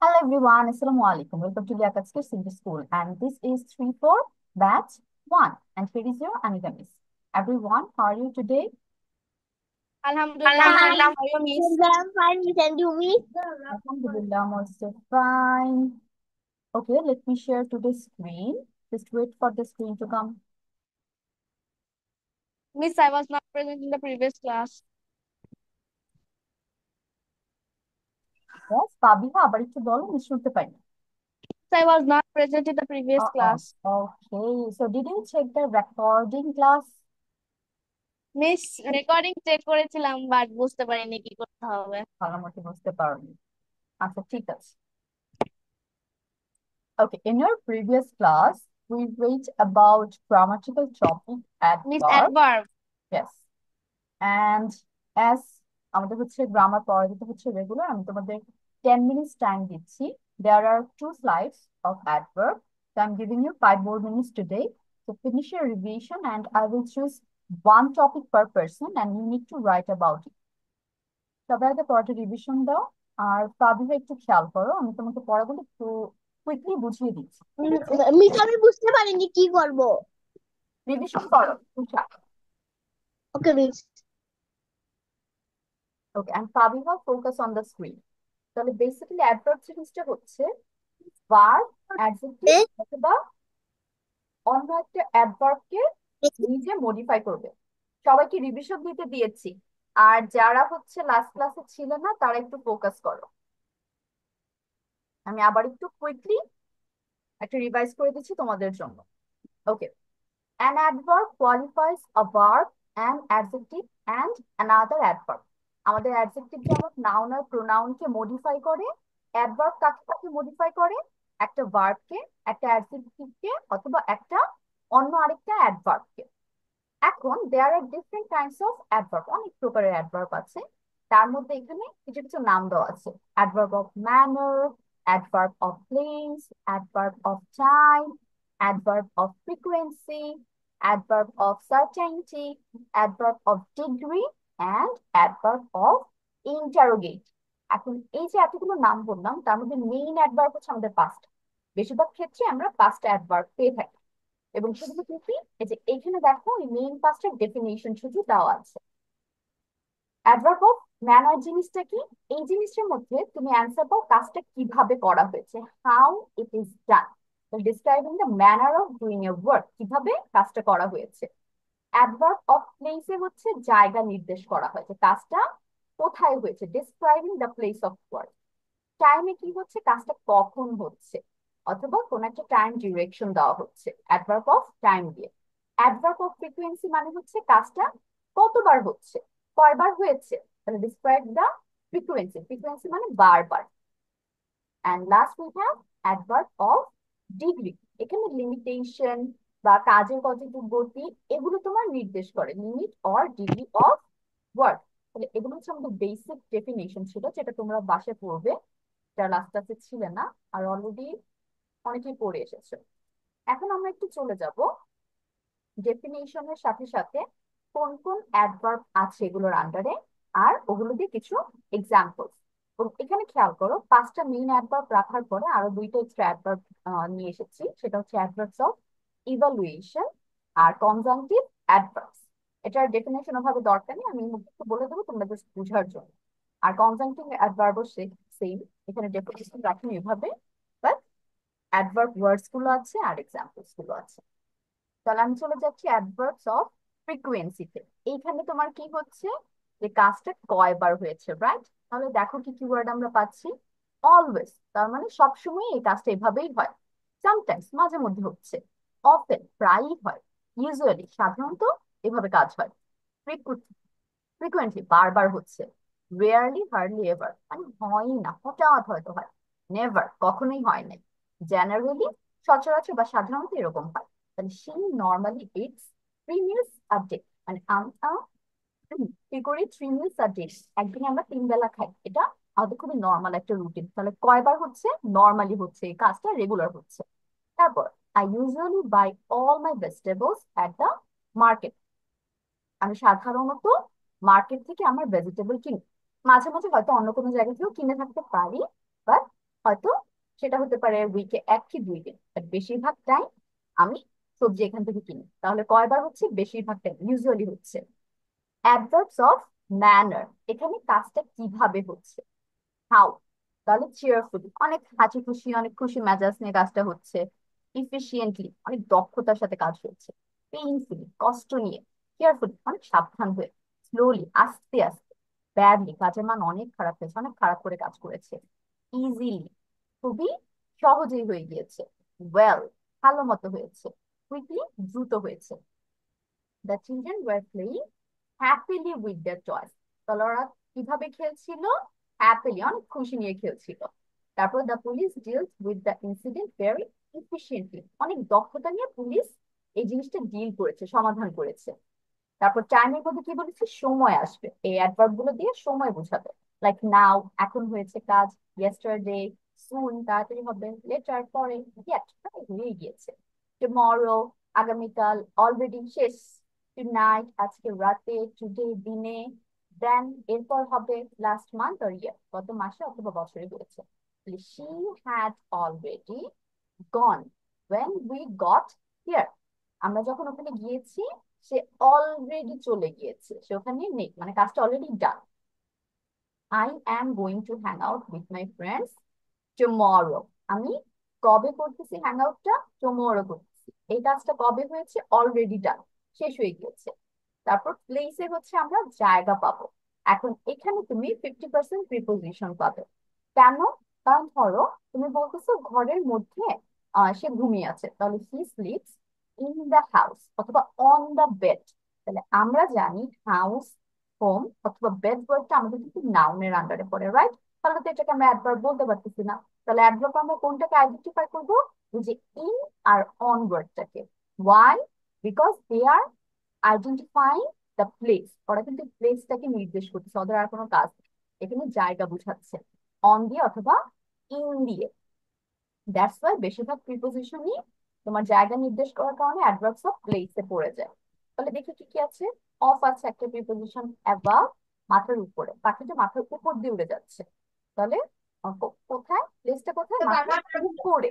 Hello everyone, Assalamu alaikum. Welcome to Liakat's Simple School, and this is 3-4 batch 1. And here is your Anita Miss. Everyone, how are you today? Alhamdulillah, I'm fine. Alhamdulillah. How are you, miss? Alhamdulillah, I'm fine. We can do me. Alhamdulillah, I'm also fine. Okay, let me share today's screen. Just wait for the screen to come. Miss, I was not present in the previous class. Yes, Pabiha, আবার একটু বলো, আমি শুনতে পাইনি। I was not present in the previous class. Okay, so did you check the recording class? Miss recording check করেছিলাম but বুঝতে পারিনি কি করতে হবে। ভালো মতো বুঝতে পারোনি। আচ্ছা, ঠিক আছে। Okay, in your previous class, we read about grammatical topic miss adverb. Adverb. Yes. And as আমাদের হচ্ছে গ্রামার পড়া দিতে হচ্ছে রেগুলার, আমি তোমাদের 10 minutes টাইম দিচ্ছি। There are 2 slides of adverb. So I'm giving you 5 more minutes today to finish your revision, and I will choose one topic per person and you need to write about it. সবাই আগে পড়াটা revision দাও, আর পাবিহা একটু খেয়াল করো, আমি তোমাকে পড়াগুলো একটু কুইকলি বুঝিয়ে দিচ্ছি, ঠিক আছে? মিস আমি বুঝতে পারিনি কি করব। রিভিশন করো, Tushar. Okay miss. Okay, and Fabiha focus on the screen. তাহলে বেসিক্যালি অ্যাডভার্ব সিরিজটা হচ্ছে ভার্ব, অ্যাডজেক্টিভ অথবা অন্য একটা অ্যাডভার্বকে নিজে মডিফাই করবে। সবাইকে রিভিশন দিতে দিয়েছি, আর যারা হচ্ছে লাস্ট ক্লাসে ছিল না তারা একটু ফোকাস করো। আমি আবার একটু কুইকলি একটা রিভাইজ করে দিচ্ছি তোমাদের জন্য। ওকে, an adverb qualifies a verb, an adjective and another adverb. আমাদের অ্যাডজেক্টিভ যেমন নাউন আর প্রোনাউনকে মডিফাই করে, অ্যাডভার্ব কাকে কাকে মডিফাই করে? একটা ভার্বকে, একটা অ্যাডজেক্টিভকে অথবা একটা অন্য আরেকটা অ্যাডভার্বকে। এখন দেয়ার আর ডিফারেন্ট কাইন্ডস অফ অ্যাডভার্ব, অনেক প্রকারের অ্যাডভার্ব আছে। তার মধ্যে এখানে কিছু কিছু নাম দেওয়া আছে: adverb of manner, adverb of place, adverb of time, adverb of frequency, adverb of certainty, adverb of degree and adverb of interrogate. এখন এই যে এতগুলো নাম বললাম, তার মধ্যে মেইন অ্যাডভার্ব হচ্ছে আমাদের পাস্ট। বেশিরভাগ ক্ষেত্রে আমরা পাস্ট অ্যাডভার্ব পেয়ে থাকি, এবং সেগুলো কি কি? এই যে এখানে দেখো, এই মেইন পাস্টের ডেফিনিশন শুধু দেওয়া আছে। অ্যাডভার্ব অফ ম্যানার জিনিসটা কি? এই জিনিসটার মধ্যে তুমি অ্যান্সার পাও কাজটা কিভাবে করা হয়েছে, how it is done, describing the manner of doing a work, কিভাবে কাজটা করা হয়েছে। অ্যাডভার্ব অফ প্লেসে হচ্ছে জায়গা নির্দেশ করা হয়েছে, কাজটা কোথায় হয়েছে, describing the place of work. টাইমে কি হচ্ছে, কাজটা কখন হচ্ছে, অথবা কোন একটা টাইম ডিরেকশন দেওয়া হচ্ছে অ্যাডভার্ব অফ টাইম দিয়ে। অ্যাডভার্ব অফ ফ্রিকোয়েন্সি মানে হচ্ছে কাজটা কতবার হচ্ছে, কয়বার হয়েছে, তাহলে ডিসক্রাইব দ্য ফ্রিকোয়েন্সি, ফ্রিকোয়েন্সি মানে বারবার। And last we have adverb of degree. এখানে লিমিটেশন বা কাজের কতটুকু গতি, এগুলো তোমার নির্দেশ করে, limit or degree of work. তাহলে এগুলো হচ্ছে আমাদের বেসিক ডেফিনেশন ছিল, যেটা তোমরা বাসায় পড়বে, যারা লাস্ট ক্লাসে ছিলে না, আর অলরেডি অনেকেই পড়ে এসেছে। এখন আমরা একটু চলে যাব ডেফিনেশনের সাথে সাথে কোন কোন অ্যাডভার্ব আছে এগুলোর আন্ডারে, আর ওগুলো দিয়ে কিছু এক্সাম্পলস। এখানে খেয়াল করো, 5টা মেইন অ্যাডভার্ব রাখার পরে আরো 2টা এক্সট্রা অ্যাডভার্ব নিয়ে এসেছি। সেটা হচ্ছে অ্যাডভার্বস অফ ইভালুয়েশন আর কনজাংটিভ অ্যাডভার্বস। এটার ডেফিনেশন ওভাবে দরকার নেই, আমি একটু বলে দেবো তোমরা জাস্ট বুঝার জন্য। আর কনজাংটিভ অ্যাডভার্বও সেম, এখানে ডেফিনেশন রাখিনি এভাবে, বাট অ্যাডভার্ব ওয়ার্ডস গুলো আছে আর এক্সাম্পলস গুলো আছে। তাহলে আমি চলে যাচ্ছি অ্যাডভার্বস অফ ফ্রিকোয়েন্সিতে। এইখানে তোমার কি হচ্ছে, যে কাজটা কয়বার হয়েছে, রাইট? তাহলে দেখো কি কি ওয়ার্ড আমরা পাচ্ছি। অলওয়েজ, তার মানে সবসময় এই কাজটা এভাবেই হয়। সামটাইমস, মাঝে মধ্যে হচ্ছে। অফেন, প্রায়ই হয়। ইউজুয়ালি, সাধারণত এভাবে কাজ হয়। ফ্রিকুয়েন্টলি, বারবার হচ্ছে। রেয়ারলি, হার্ডলি এভার, মানে হয়ই না, হঠাৎ হয়তো হয়। নেভার, কখনোই হয় নাই। জেনারেলি, সচরাচর বা সাধারণত এরকম হয়। তাহলে সে normally it's 3 meals a day, মানে আমরা কি করি, 3 meals a day, একদিনে আমরা 3 বেলা খাই। এটা আমাদের খুবই নর্মাল একটা রুটিন। তাহলে কয়বার হচ্ছে, নর্মালি হচ্ছে, এই কাজটা রেগুলার হচ্ছে। তারপর, I usually buy all my vegetables at the market. আমি সাধারণত মার্কেট থেকে আমার ভেজিটেবল কিনি। মাঝে মাঝে হয়তো অন্য কোনো জায়গা থেকেও কিনে থাকতে পারি, বাট হয়তো সেটা হতে পারে উইকে 1 কি 2 দিন, বাট বেশিরভাগ টাইম আমি সবজি এখান থেকে কিনি। তাহলে কয়বার হচ্ছে? বেশিরভাগ টাইম, ইউজুয়ালি হচ্ছে। অ্যাডভার্বস অফ ম্যানার, এখানে কাজটা কিভাবে হচ্ছে, হাউ। তাহলে চিয়ারফুলি, অনেক হাসি খুশি, অনেক খুশি মেজাজ নিয়ে কাজটা হচ্ছে। ইফিসিয়েন্টলি, অনেক দক্ষতার সাথে কাজ হচ্ছে। পেইনফুলি, কষ্ট নিয়ে। কেয়ারফুলি, অনেক সাবধান হয়ে। স্লোলি, আস্তে আস্তে। ব্যাডলি, কাজের মান অনেক খারাপ হয়েছে, অনেক খারাপ করে কাজ করেছে। ইজিলি, খুবই সহজেই হয়ে গিয়েছে। ওয়েল, ভালো মতো হয়েছে। কুইকলি, দ্রুত হয়েছে। The children were playing happily with their toys, তাহলে ওরা কিভাবে খেলছিল? হ্যাপিলি, অনেক খুশি নিয়ে খেলছিল। তারপর the police deals with the incident very efficiently, অনেক দক্ষতা নিয়ে পুলিশ এই জিনিসটা ডিল করেছে, সমাধান করেছে। তারপর টাইমের মধ্যে কি বলেছে? সময় আসবে, এই অ্যাডভার্ব গুলো দিয়ে সময় বোঝাবে। লাইক নাও, এখন হয়েছে কাজ। ইয়েস্টারডে, সুন, তাড়াতাড়ি হবে। লেটার, পরে। ইয়েট, প্রায় হয়ে গিয়েছে। টুমরো, আগামীকাল। অলরেডি, শেষ। টুনাইট, আজকে রাতে। টুডে, দিনে। দেন, এরপর হবে। লাস্ট মান্থ অর ইয়ার, গত মাসে অথবা বছরে হয়েছে। She had already gone when we got here, আমরা যখন ওখানে গিয়েছি সে অলরেডি চলে গিয়েছে, সে ওখানে নেই, মানে কাজটা already done. I am going to hang out with my friends tomorrow, আমি কবে করতেছি হ্যাং আউটটা? টুমরো করতেছি। এই কাজটা কবে হয়েছে? অলরেডি ডান, শেষ হয়ে গিয়েছে। তারপর প্লেসে হচ্ছে আমরা জায়গা পাবো। এখন এখানে তুমি 50% প্রিপোজিশন পাবে। কেন? কারণ ধরো তুমি বলতেছো ঘরের মধ্যে সে ঘুমিয়ে আছে, তাহলে হি স্লিপস ইন দ্য হাউস অথবা অন দ্য বেড। তাহলে আমরা জানি হাউস, হোম অথবা বেড ওয়ার্ডটা আমাদের কিন্তু নাউনের আন্ডারে পড়ে, রাইট? তাহলে তো এটাকে আমরা অ্যাডভার্ব বলতে পারতেছি না। তাহলে অ্যাডভার্ব আমরা কোনটাকে আইডেন্টিফাই করবো? ওই যে ইন আর অন ওয়ার্ডটাকে। Why? Because they are identifying the place, ওরা কিন্তু প্লেসটাকে নির্দেশ করতেছে, ওদের আর কোনো কাজ নেই। এখানে জায়গা বোঝাচ্ছে অন দিয়ে অথবা ইন দিয়ে। দ্যাটস ওয়াই বেশিরভাগ প্রিপোজিশনই তোমার জায়গা নির্দেশ করার কারণে অ্যাডভার্বস অফ প্লেসে পড়ে যায়। তাহলে দেখি কি কি আছে। অফ আছে একটা প্রিপোজিশন, অ্যাবাভ, মাথার উপরে, পাখিটা মাথার উপর দিয়ে উড়ে যাচ্ছে। তাহলে কোথায়? প্লেসটা কোথায়? মাথার উপরে।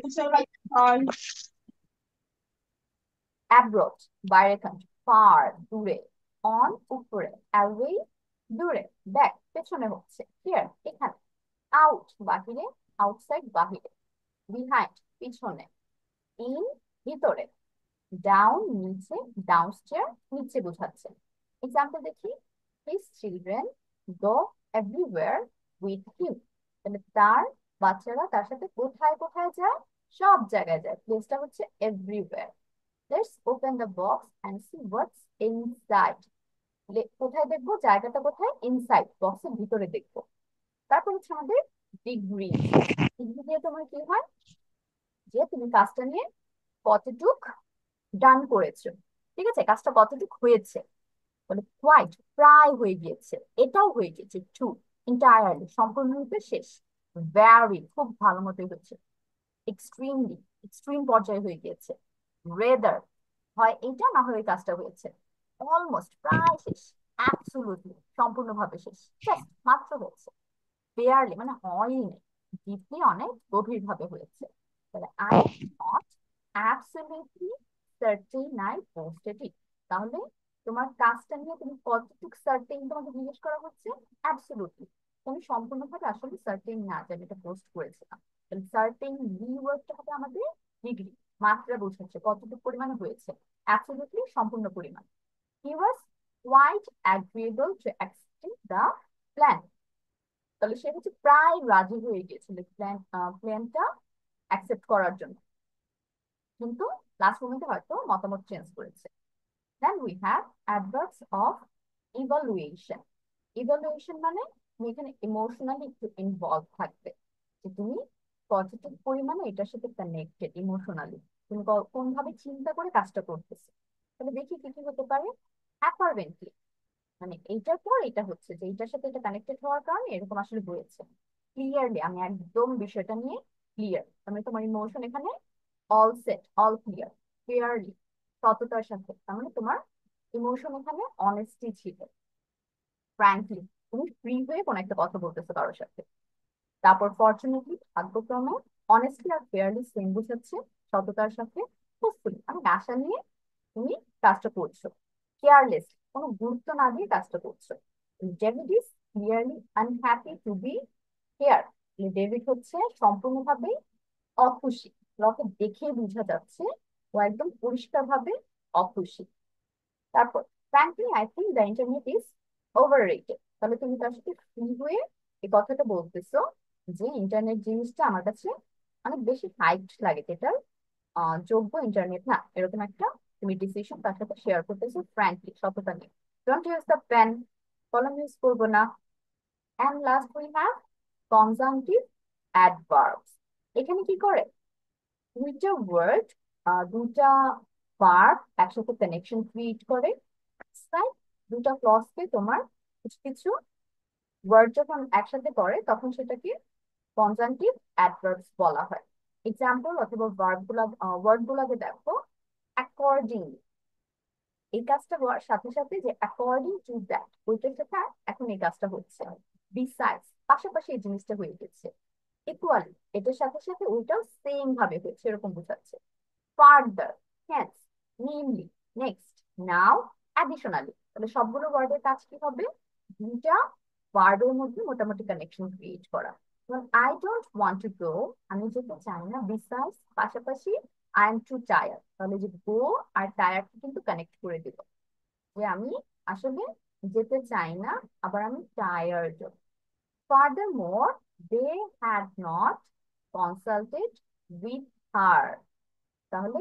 অ্যাব্রোড, বাইরে, কান্ট্রি। ফার, দূরে। অন, উপরে। অ্যাওয়ে, দূরে। ব্যাক, পেছনে হচ্ছে। হিয়ার, এখানে। আউট, বাহিরে। আউটসাইড, বাহিরে। বিহাইন্ড, পিছনে। ইন, ভিতরে। ডাউন, নিচে। ডাউনস্টেয়ার, নিচে বোঝাচ্ছে। এক্সাম্পল দেখি। His children go everywhere with him, তাহলে তার বাচ্চারা তার সাথে কোথায় কোথায় যায়? সব জায়গায় যায়। প্লেসটা হচ্ছে everywhere. Let's open the box and see what's inside, কোথায় দেখবো? জায়গাটা কোথায়? ইনসাইড, বক্সের ভিতরে দেখবো। তারপর হচ্ছে আমাদের ডিগ্রি। ডিগ্রি দিয়ে তোমার কি হয়? যে তুমি কাজটা নিয়ে কতটুক ডান করেছো, ঠিক আছে, কাজটা কতটুক হয়েছে। বলে কোয়াইট, প্রায় হয়ে গিয়েছে। এটাও হয়ে গিয়েছে। টু, এন্টায়ারলি, সম্পূর্ণরূপে শেষ। ভ্যারি, খুব ভালো মতোই হচ্ছে। এক্সট্রিমলি, এক্সট্রিম পর্যায়ে হয়ে গিয়েছে। রেদার, হয় এটা না হয় ওই কাজটা হয়েছে। অলমোস্ট, প্রায় শেষ। অ্যাবসোলুটলি, সম্পূর্ণভাবে শেষ, জাস্ট মাত্র হয়েছে। বেয়ারলি মানে হয়ই নেই। ডিপলি, অনেক গভীর ভাবে হয়েছে। তাহলে I am not absolutely certain I posted it, তাহলে তোমার কাজটা নিয়ে তুমি কতটুকু সার্টেন তোমাকে জিজ্ঞেস করা হচ্ছে? অ্যাবসলিউটলি, তুমি সম্পূর্ণভাবে আসলে সার্টেন না যে আমি এটা পোস্ট করেছিলাম। তাহলে সার্টেন বি ওয়ার্ডটা হবে আমাদের ডিগ্রি, মাত্রা বোঝাচ্ছে কতটুকু পরিমাণে হয়েছে। অ্যাবসলিউটলি, সম্পূর্ণ পরিমাণ। He was quite agreeable to accepting the plan, তাহলে সে হচ্ছে প্রায় রাজি হয়ে গিয়েছিল প্ল্যানটা অ্যাকসেপ্ট করার জন্য, কিন্তু লাস্ট মোমেন্টে হয়তো মতামত চেঞ্জ করেছে। Then we have adverbs of evaluation. Evaluation মানে তুমি এখানে ইমোশনালি একটু ইনভলভ থাকবে, যে তুমি কতটুকু পরিমাণে এটার সাথে কানেক্টেড ইমোশনালি, তুমি কোন ভাবে চিন্তা করে কাজটা করতেছো। তাহলে দেখি কি কি হতে পারে। অ্যাপারেন্টলি, মানে এইটার পর এটা হচ্ছে যে এইটার সাথে এটা কানেক্টেড হওয়ার কারণে এরকম আসলে হয়েছে। ক্লিয়ারলি, আমি একদম বিষয়টা নিয়ে ক্লিয়ার, মানে তোমার ইমোশন এখানে all set, all clear. Clearly, সততার সাথে, তার মানে তোমার ইমোশন এখানে অনেস্টি ছিল। ফ্র্যাঙ্কলি, তুমি ফ্রি হয়ে কোন একটা কথা বলতেছো কারোর সাথে। তারপর ফর্চুনেটলি, ভাগ্যক্রমে, অনেস্টলি আর ফেয়ারলি সেম বুঝাচ্ছে সততার সাথে, হোপফুলি আমি আশা নিয়ে তুমি কাজটা করছো, কেয়ারলেস কোনো গুরুত্ব না দিয়ে কাজটা করছো। David is clearly unhappy to be here. David হচ্ছে সম্পূর্ণভাবে অখুশি, ওকে দেখে বোঝা যাচ্ছে ও একদম পরিষ্কার ভাবে অখুশি। তারপর frankly I think the internet is overrated. তাহলে তুমি তার সাথে ফ্রি হয়ে এই কথাটা বলতেছো যে ইন্টারনেট জিনিসটা আমার কাছে অনেক বেশি হাইট লাগে, যেটার যোগ্য ইন্টারনেট না, এরকম একটা তুমি ডিসিশন তার সাথে শেয়ার করতেছো ফ্র্যাঙ্কলি, সততা নিয়ে। ডোন্ট ইউজ দ্য পেন, কলম ইউজ করবো না। And last we have conjunctive adverbs. এখানে কি করে, দুইটা ওয়ার্ড, দুইটা ভার্ব একসাথে কানেকশন ক্রিয়েট করে, right? দুইটা ক্লজকে তোমার কিছু কিছু ওয়ার্ড যখন একসাথে করে তখন সেটাকে কনজাংটিভ অ্যাডভার্বস বলা হয়। এক্সাম্পল অথবা ওয়ার্ড গুলাকে দেখো। অ্যাকর্ডিং, এই কাজটা হওয়ার সাথে সাথে যে অ্যাকর্ডিং টু দ্যাট ওইটার সাথে এখন এই কাজটা হচ্ছে। বিসাইডস, পাশাপাশি এই জিনিসটা হয়ে গেছে। ইকুয়ালি, এটার সাথে সাথে ওইটাও সেম ভাবে হচ্ছে, এরকম বোঝাচ্ছে। ফার্দার, হ্যান্স, মেইনলি, নেক্সট, নাও, অ্যাডিশনালি। তাহলে সবগুলো ওয়ার্ডের কাজ কি হবে, দুইটা ওয়ার্ডের মধ্যে মোটামুটি কানেকশন ক্রিয়েট করা। যেমন I don't want to go, আমি যেতে চাই না, বিসাইডস পাশাপাশি আই এম টু টায়ার্ড, তাহলে যে গো আর টায়ার্ডকে কিন্তু কানেক্ট করে দিব, যে আমি আসলে যেতে চাই না, আবার আমি tired. Furthermore, they had not consulted with her. তাহলে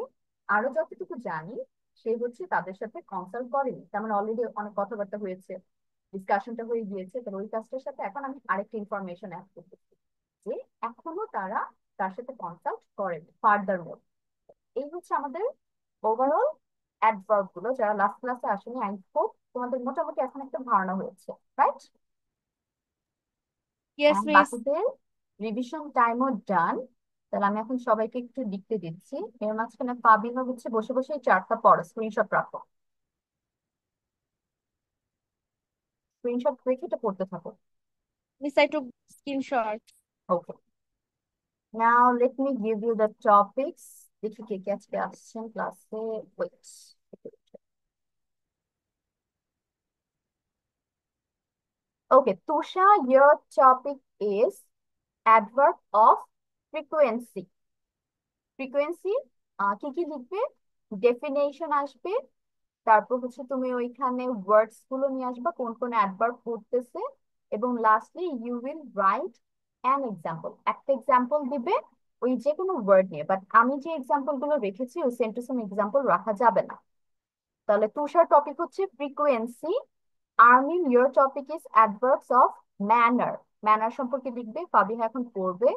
আরো যতটুকু জানি, সে হচ্ছে তাদের সাথে কনসাল্ট করেনি, তার মানে অলরেডি অনেক কথাবার্তা হয়েছে, ডিসকাশনটা হয়ে গিয়েছে। তবে ওই কাজটার সাথে এখন আমি আরেকটা ইনফরমেশন অ্যাড করতেছি যে এখনো তারা তার সাথে কনসাল্ট করেনি। ফার্দার মোর, এই হচ্ছে আমাদের ওভারঅল অ্যাডভার্ব গুলো। যারা লাস্ট ক্লাসে আসেনি, আই হোপ তোমাদের মোটামুটি এখন একটা ধারণা হয়েছে, রাইট? Yes and miss. বাকিদের রিভিশন টাইমও ডান। তাহলে আমি এখন সবাইকে একটু লিখতে দিচ্ছি, এর মাঝখানে পাবিনা হচ্ছে বসে বসে এই চারটা পড়ো, স্ক্রিনশট রাখো, স্ক্রিনশট রেখে এটা পড়তে থাকো। Miss I took screenshot. Okay, now let me give you the topics. দেখি কে কে আজকে আসছেন ক্লাসে। Wait, okay Tusha, your topic is adverb of frequency. Frequency কি কি লিখবে, ডেফিনেশন আসবে, তারপর হচ্ছে তুমি ওইখানে ওয়ার্ডস গুলো নিয়ে আসবা কোন কোন অ্যাডভার্ব করতেছে, এবং lastly you will write an example, একটা এক্সাম্পল দিবে ওই যে কোনো ওয়ার্ড নিয়ে। বাট আমি যে এক্সাম্পল গুলো রেখেছি ওই সেম টু সেম এক্সাম্পল রাখা যাবে না। তাহলে তুষার টপিক হচ্ছে frequency, Armin your topic is adverbs of manner, manner সম্পর্কে লিখবে, ফাবিহা এখন পড়বে।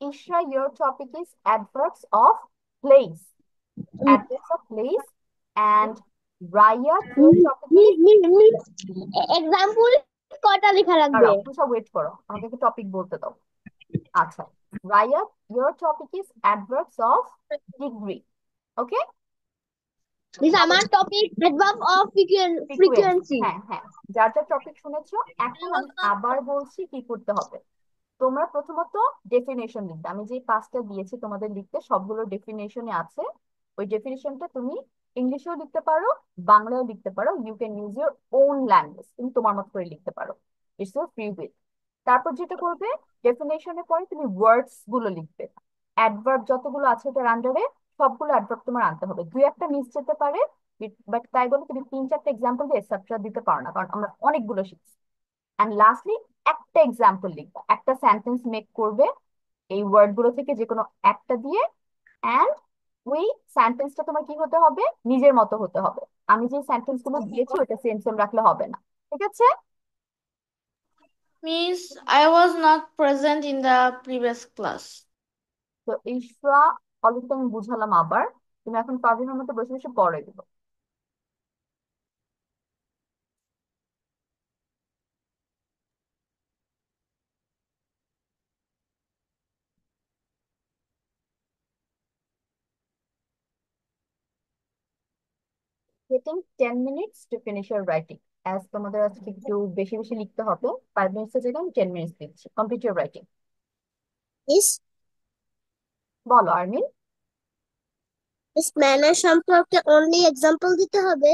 Ishra, your topic is adverbs of place, adverbs of place. And Rayat, your topic is, example কটা লেখা লাগবে? দাঁড়াও তুমি সব ওয়েট করো, আমাকে একটু টপিক বলতে দাও। আচ্ছা, Rayat, your topic is adverbs of degree. Okay, miss আমার topic adverb of frequency, frequency. হ্যাঁ হ্যাঁ, যার যার টপিক শুনেছো। এখন আমি আবার বলছি কি করতে হবে। তোমরা প্রথমত ডেফিনেশন লিখবে, আমি যে পাঁচটা দিয়েছি তোমাদের লিখতে সবগুলো ডেফিনেশনে আছে। ওই ডেফিনেশনটা তুমি ইংলিশেও লিখতে পারো, বাংলাও লিখতে পারো, you can use your own language, তুমি তোমার মতো করে লিখতে পারো, ইটস ইউর ফ্রি উইল। তারপর যেটা করবে, ডেফিনেশনের পরে তুমি ওয়ার্ডস গুলো লিখবে, অ্যাডভার্ব যতগুলো আছে এটার আন্ডারে সবগুলো অ্যাডভার্ব তোমার আনতে হবে। দুই একটা মিস যেতে পারে, বাট তাই বলে তুমি তিন চারটা এক্সাম্পল দিয়ে এক্সেট্রা দিতে পারো না, কারণ আমরা অনেকগুলো শিখছি। অ্যান্ড লাস্টলি একটা এক্সাম্পল লিখবা, একটা সেন্টেন্স মেক করবে এই ওয়ার্ড গুলো থেকে যে কোনো একটা দিয়ে। অ্যান্ড ওই সেন্টেন্সটা তোমার কি হতে হবে, নিজের মতো হতে হবে। আমি যে সেন্টেন্স গুলো দিয়েছি ওটা সেম সেম রাখলে হবে না, ঠিক আছে? Miss, I was not present in the previous class. তো ঈশা, অলরেডি আমি বুঝালাম, আবার তুমি এখন পারভিনের মতো বসে বসে পড়ে দিবো। Getting 10 minutes to finish your writing. As তোমাদের আজকে একটু বেশি বেশি লিখতে হবে, 5 মিনিটসের জায়গায় আমি 10 মিনিটস দিচ্ছি। Complete your writing. মিস বলো আর্মিন। মিস ম্যানার সম্পর্কে অনলি এক্সাম্পল দিতে হবে।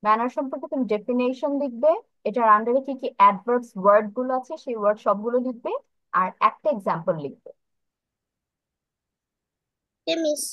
ম্যানার সম্পর্কে তুমি ডেফিনেশন লিখবে, এটার আন্ডারে কি কি অ্যাডভার্বস ওয়ার্ড গুলো আছে সেই ওয়ার্ড সবগুলো লিখবে, আর একটা এক্সাম্পল লিখবে। মিস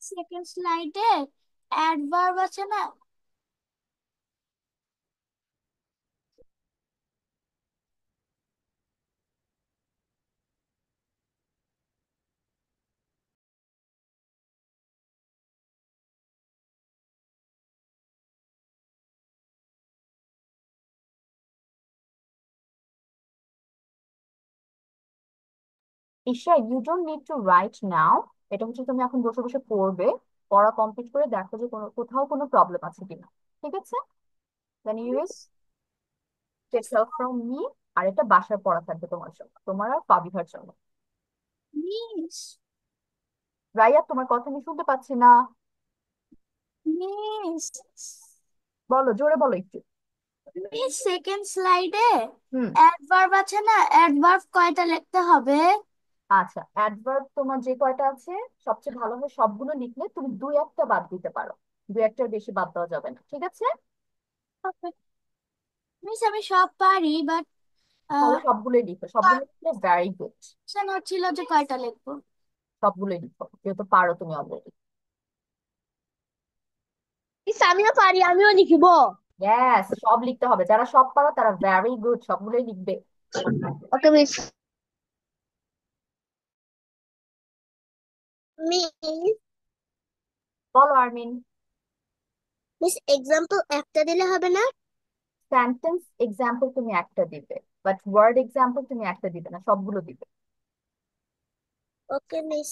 সেকেন্ড স্লাইডে অ্যাডভার্ব আছে না? Isha, you don't need to write now. এটা হচ্ছে তুমি এখন বসে বসে পড়বে, পড়া কমপ্লিট করে দেখো যে কোথাও কোনো প্রবলেম আছে কিনা। ঠিক আছে? Then you will take help from me. আর এটা বাসায় পড়া থাকবে তোমার জন্য, তোমার আর ফাবিহার জন্য। মিস, রাইয়া, তোমার কথা আমি শুনতে পাচ্ছি না। মিস, বলো, জোরে বলো একটু। মিস সেকেন্ড স্লাইডে হুম। অ্যাডভার্ব আছে না? অ্যাডভার্ব কয়টা লিখতে হবে? আচ্ছা, অ্যাডভার্ব তোমার যে কয়টা আছে সবচেয়ে ভালো হয় সবগুলো লিখলে, তুমি দুই একটা বাদ দিতে পারো, দুই একটার বেশি বাদ দেওয়া যাবে না। ঠিক আছে? মিস আমি সব পারি, বাট তাহলে সবগুলোই লিখো, সবগুলো লিখলে ভেরি গুড। হচ্ছিল যে কয়টা লিখবো। সবগুলোই লিখো, যেহেতু পারো তুমি অলরেডি। মিস আমিও পারি, আমিও লিখিব। ইয়েস, সব লিখতে হবে, যারা সব পারো তারা ভেরি গুড, সবগুলোই লিখবে। ওকে মিস। মিস বলো আর্মিন। মিস এক্সাম্পল একটা দিলে হবে না? সেন্টেন্স এক্সাম্পল তুমি একটা দিবে, বাট ওয়ার্ড এক্সাম্পল তুমি একটা দিবে না, সবগুলো দিবে। Okay miss.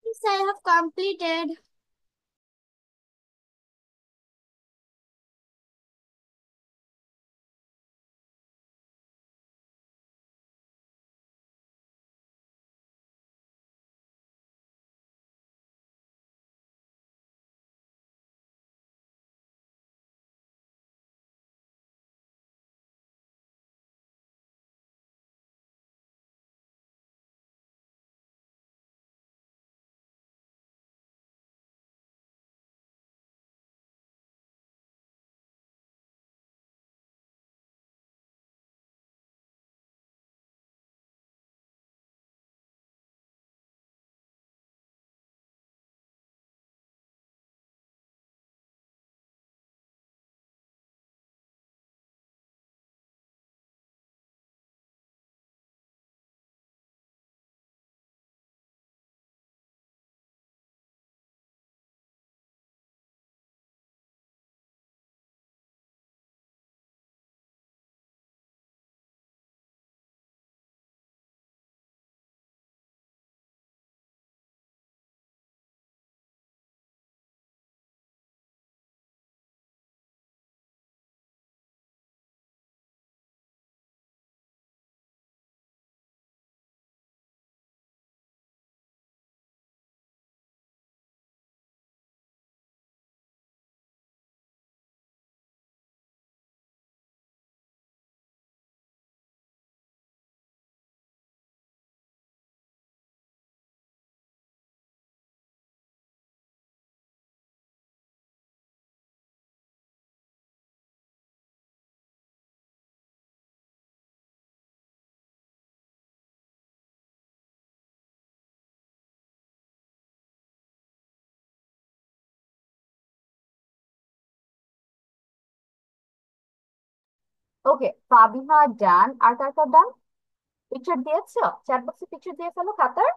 Yes, I have completed. Okay, Fabiha done. আর কার কার ডান? পিকচার দিয়েছো? চ্যাট বক্সে পিকচার দিয়ে ফেলো খাতার।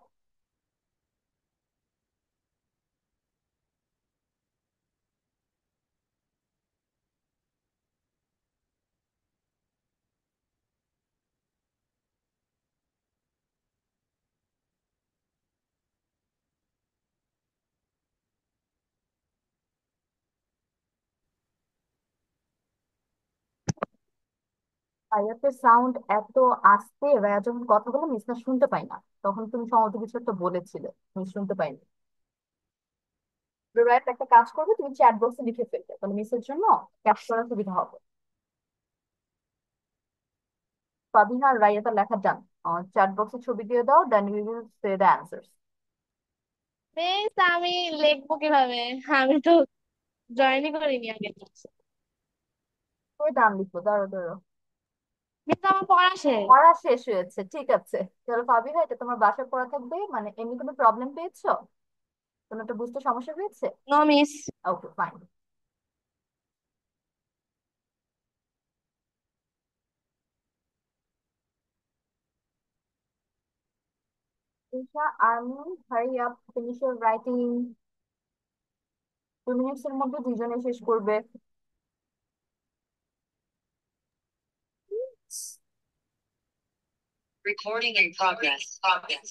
রায়াতের সাউন্ড এত আস্তে, রায়া যখন কথা বলে মিস না শুনতে পাই না, তখন তুমি সম্ভবত কিছু একটা বলেছিলে, মিস শুনতে পাইনি। রায়াত একটা কাজ করবে, তুমি চ্যাট বক্সে লিখে ফেলবে, তাহলে মিসের জন্য ক্যাপচার করার সুবিধা হবে। ফাবিহা আর রায়াতা লেখা ডান, চ্যাট বক্সে ছবি দিয়ে দাও, then we will see the answers. Miss আমি লিখবো কিভাবে? আমি তো জয়েনই করিনি আগে। ওই ডান লিখবো, দাঁড়ো দাঁড়ো। মিস আমার পড়া শেষ। পড়া শেষ হয়েছে, ঠিক আছে। চলো ফাবিহা, এটা তোমার বাসায় পড়া থাকবে, মানে এমনি কোনো প্রবলেম পেয়েছো, কোনো একটা বুঝতে সমস্যা হয়েছে? No miss. Okay fine. Isha, Armin, hurry up, finish your writing. 2 minutes এর মধ্যে দুইজনে শেষ করবে। Recording in progress. Progress.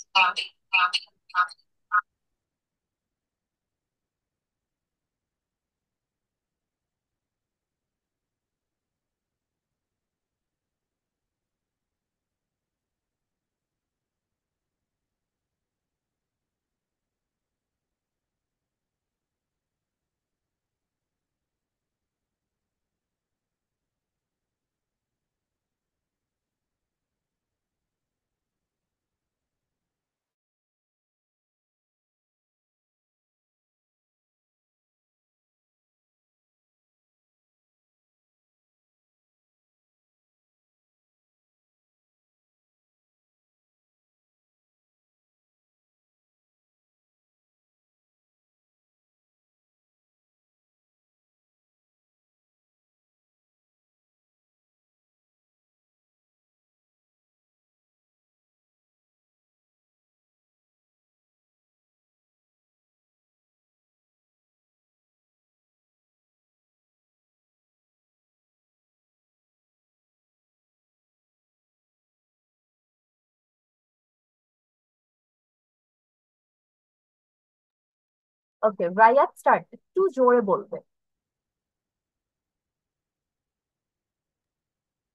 Okay Rayat, start, একটু জোরে বলবে।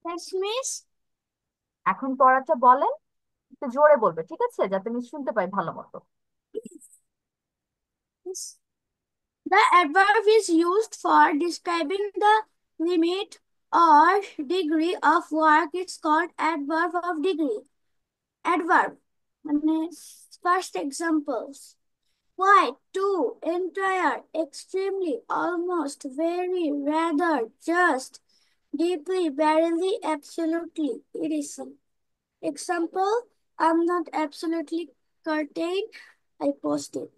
Yes, miss. এখন পড়াটা বলেন, একটু জোরে বলবে, ঠিক আছে, যাতে আমি শুনতে পাই ভালো মতো। Yes. The adverb is used for describing the limit or degree of work. It's called adverb of degree. Adverb. মানে first examples. Quite, too, entire, extremely, almost, very, rather, just, deeply, barely, absolutely, etc. Example, I'm not absolutely certain I post it.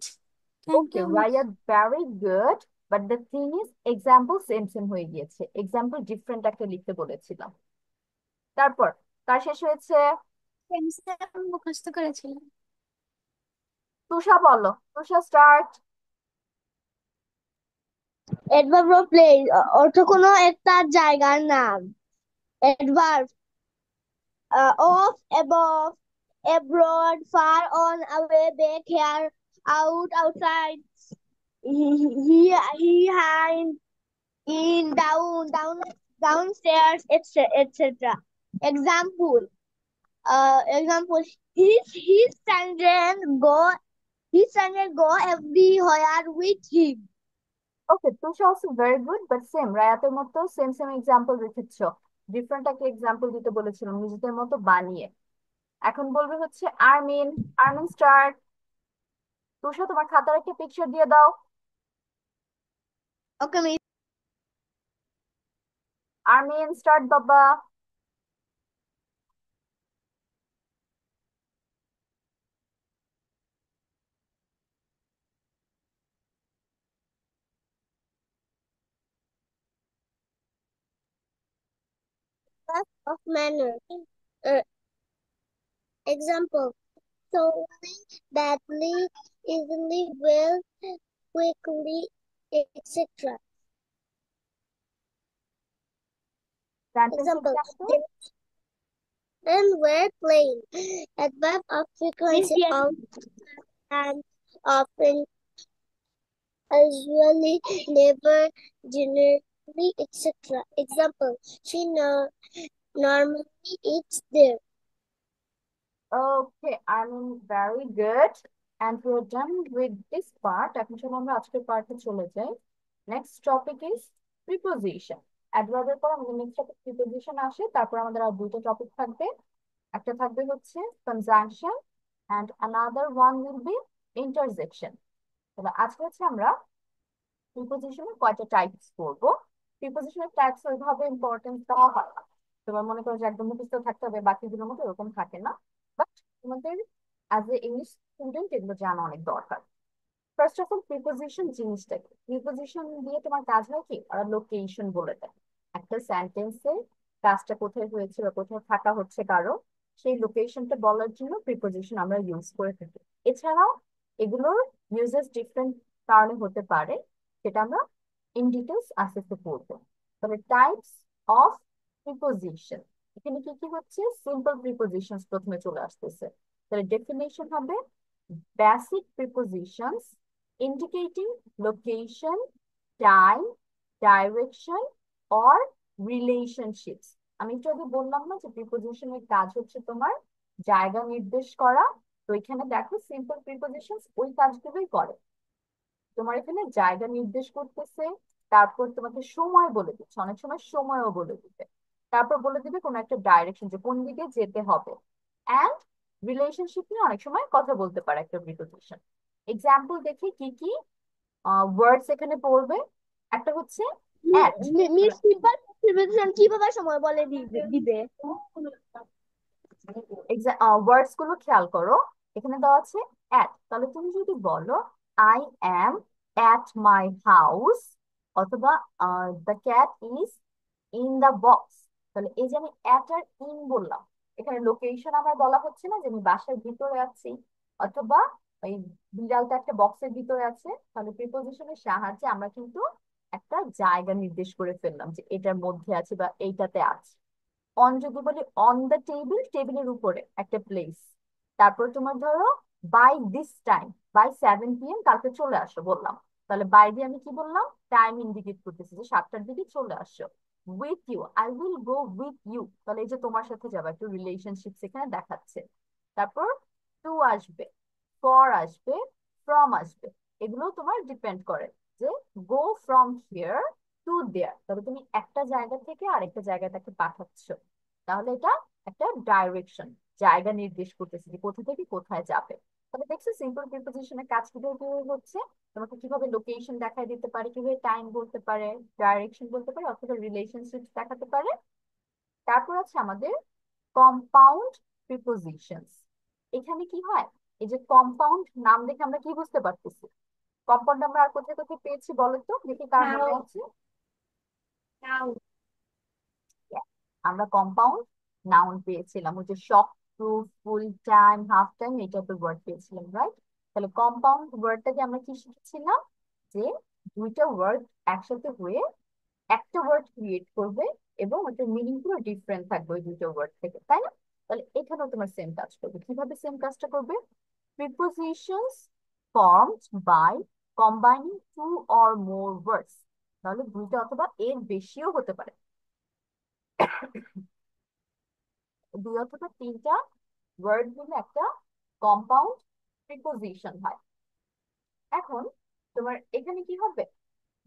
Thank okay you, miss. Rayat, very good, but the thing is example same same হয়ে গিয়েছে, example different একটা লিখতে বলেছিলাম। তারপর কার শেষ হয়েছে? আমি মুখস্থ করেছিলাম। তুষা বলো, Tusha start. Adverb of place অর্থ কোনো একটা জায়গার নাম। Adverb of, above, abroad, far, on, away, back, here, out, outside, behind, in, downstairs, etc. Example. Example. His children go everywhere with him. Okay Tusha also very good, but same রায়াতের মতো same same example রেখেছো, different একটা example দিতে বলেছিলাম নিজেদের মতো বানিয়ে। এখন বলবে হচ্ছে আর্মিন, আর্মিন স্টার্ট। তুষা, তোমার খাতার একটা পিকচার দিয়ে দাও। Okay, miss. আর্মিন স্টার্ট বাবা। Of manner. Uh, Example. Slowly, badly, easily, well, quickly, etc. Sentence Example. Example. Then were playing. Adverb of frequency Yes, of and often, usually, never, generally, etc. Example. Normally it's there. Okay, I mean very good. And we're done with this part. এখন চলো আমরা আজকের পার্টে চলে যাই। Next topic is preposition. অ্যাডভার্বের পর আমাদের নেক্সট টপিক প্রিপোজিশন আসে, তারপর আমাদের আর দুটো টপিক থাকবে। একটা থাকবে হচ্ছে conjunction and another one will be interjection. তাহলে আজকে হচ্ছে আমরা প্রিপোজিশনের কয়টা টাইপস করবো। প্রিপোজিশনের টাইপস ওইভাবে ইম্পর্টেন্স দেওয়া হয় না। তোমার মনে করো যে একদম মুখস্থ থাকতে হবে, বাকিগুলোর মতো এরকম থাকে না। বাট তোমাদের অ্যাজ এ ইংলিশ স্টুডেন্ট এগুলো জানা অনেক দরকার। ফার্স্ট অফ অল প্রিপোজিশন জিনিসটা কি? প্রিপোজিশন দিয়ে তোমার কাজ হয় কি, ওরা লোকেশন বলে দেয়। একটা সেন্টেন্সে কাজটা কোথায় হয়েছে বা কোথায় থাকা হচ্ছে কারো, সেই লোকেশনটা বলার জন্য প্রিপোজিশন আমরা ইউজ করে থাকি। এছাড়াও এগুলোর ইউজেস ডিফারেন্ট কারণে হতে পারে, সেটা আমরা ইন ডিটেলস আস্তে আস্তে পড়বো। তবে টাইপস অফ প্রিপোজিশন, এখানে কি কি হচ্ছে, সিম্পল প্রিপোজিশনস প্রথমে চলে আসতেছে। তাহলে ডেফিনেশন হবে basic prepositions indicating location, time, direction or relationships। আমি একটু আগে বললাম না যে প্রিপোজিশনের কাজ হচ্ছে তোমার জায়গা নির্দেশ করা। তো এখানে দেখো সিম্পল প্রিপোজিশনস ওই কাজগুলোই করে। তোমার এখানে জায়গা নির্দেশ করতেছে, তারপর তোমাকে সময় বলে দিচ্ছে, অনেক সময় সময়ও বলে দিবে, তারপর বলে দিবে কোনো একটা ডাইরেকশন যে কোন দিকে যেতে হবে। অ্যান্ড রিলেশনশিপ নিয়ে অনেক সময় কথা বলতে পারে একটা প্রিপোজিশন। এক্সাম্পল দেখি কি কি ওয়ার্ডস এখানে পড়বে। একটা হচ্ছে অ্যাট। মিস সিম্পল প্রিপোজিশন কিভাবে সময় বলে দিবে? ওয়ার্ডস গুলো খেয়াল করো, এখানে দেওয়া আছে অ্যাট। তাহলে তুমি যদি বলো I am at my house, অথবা the cat is in the box, তাহলে এই যে আমি অ্যাট আর ইন বললাম, এখানে লোকেশন আমার বলা হচ্ছে না যে আমি বাসার ভিতরে আছি, অথবা ওই বিড়ালটা একটা বক্সের ভিতরে আছে। তাহলে প্রিপোজিশনের সাহায্যে আমরা কিন্তু একটা জায়গা নির্দেশ করে ফেললাম যে এটার মধ্যে আছে বা এইটাতে আছে। অন যদি বলি অন দ্য টেবিল, টেবিলের উপরে একটা প্লেস। তারপর তোমার ধরো by this time, by 7 PM কালকে চলে আসো বললাম, তাহলে বাই দিয়ে আমি কি বললাম, টাইম ইন্ডিকেট করতেছি যে 7টার দিকে চলে আসো। With you, I will go with you, তাহলে এই যে তোমার সাথে যাবো, একটু রিলেশনশিপ সেখানে দেখাচ্ছে। তারপর টু আসবে, ফর আসবে, ফ্রম আসবে, এগুলো তোমার ডিপেন্ড করে যে গো ফ্রম হিয়ার টু দেয়ার, তবে তুমি একটা জায়গা থেকে আরেকটা জায়গায় তাকে পাঠাচ্ছ, তাহলে এটা একটা ডাইরেকশন, জায়গা নির্দেশ করতেছে যে কোথা থেকে কোথায় যাবে। তাহলে দেখছো সিম্পল প্রিপোজিশনের কাজ কিভাবে হচ্ছে, তোমাকে কিভাবে লোকেশন দেখাই দিতে পারে, কিভাবে টাইম বলতে পারে, ডাইরেকশন বলতে পারে, অথবা রিলেশনশিপ দেখাতে পারে। তারপর আছে আমাদের কম্পাউন্ড প্রিপোজিশনস। এখানে কি হয়, এই যে কম্পাউন্ড নাম দেখে আমরা কি বুঝতে পারতেছি, কম্পাউন্ড আমরা আর কোথায় কোথায় পেয়েছি বলো তো দেখি, কার মনে আছে? Yeah, আমরা কম্পাউন্ড নাউন পেয়েছিলাম, ওই যে শক proof, full time, half time, এই টাইপের ওয়ার্ড পেয়েছিলাম, রাইট? তাহলে কম্পাউন্ড ওয়ার্ডটাকে আমরা কি শিখেছিলাম, যে দুইটা ওয়ার্ড একসাথে হয়ে একটা ওয়ার্ড ক্রিয়েট করবে এবং ওটার মিনিং পুরো ডিফারেন্ট থাকবে ওই দুটো ওয়ার্ড থেকে, তাই না? তাহলে এখানেও তোমার সেম কাজ করবে। কিভাবে সেম কাজটা করবে? Prepositions formed by combining two or more words, তাহলে দুইটা অথবা এর বেশিও হতে পারে, দুই অথবা তিনটা ওয়ার্ড মিলে একটা কম্পাউন্ড প্রিপোজিশন হয়। এখন তোমার এখানে কি হবে,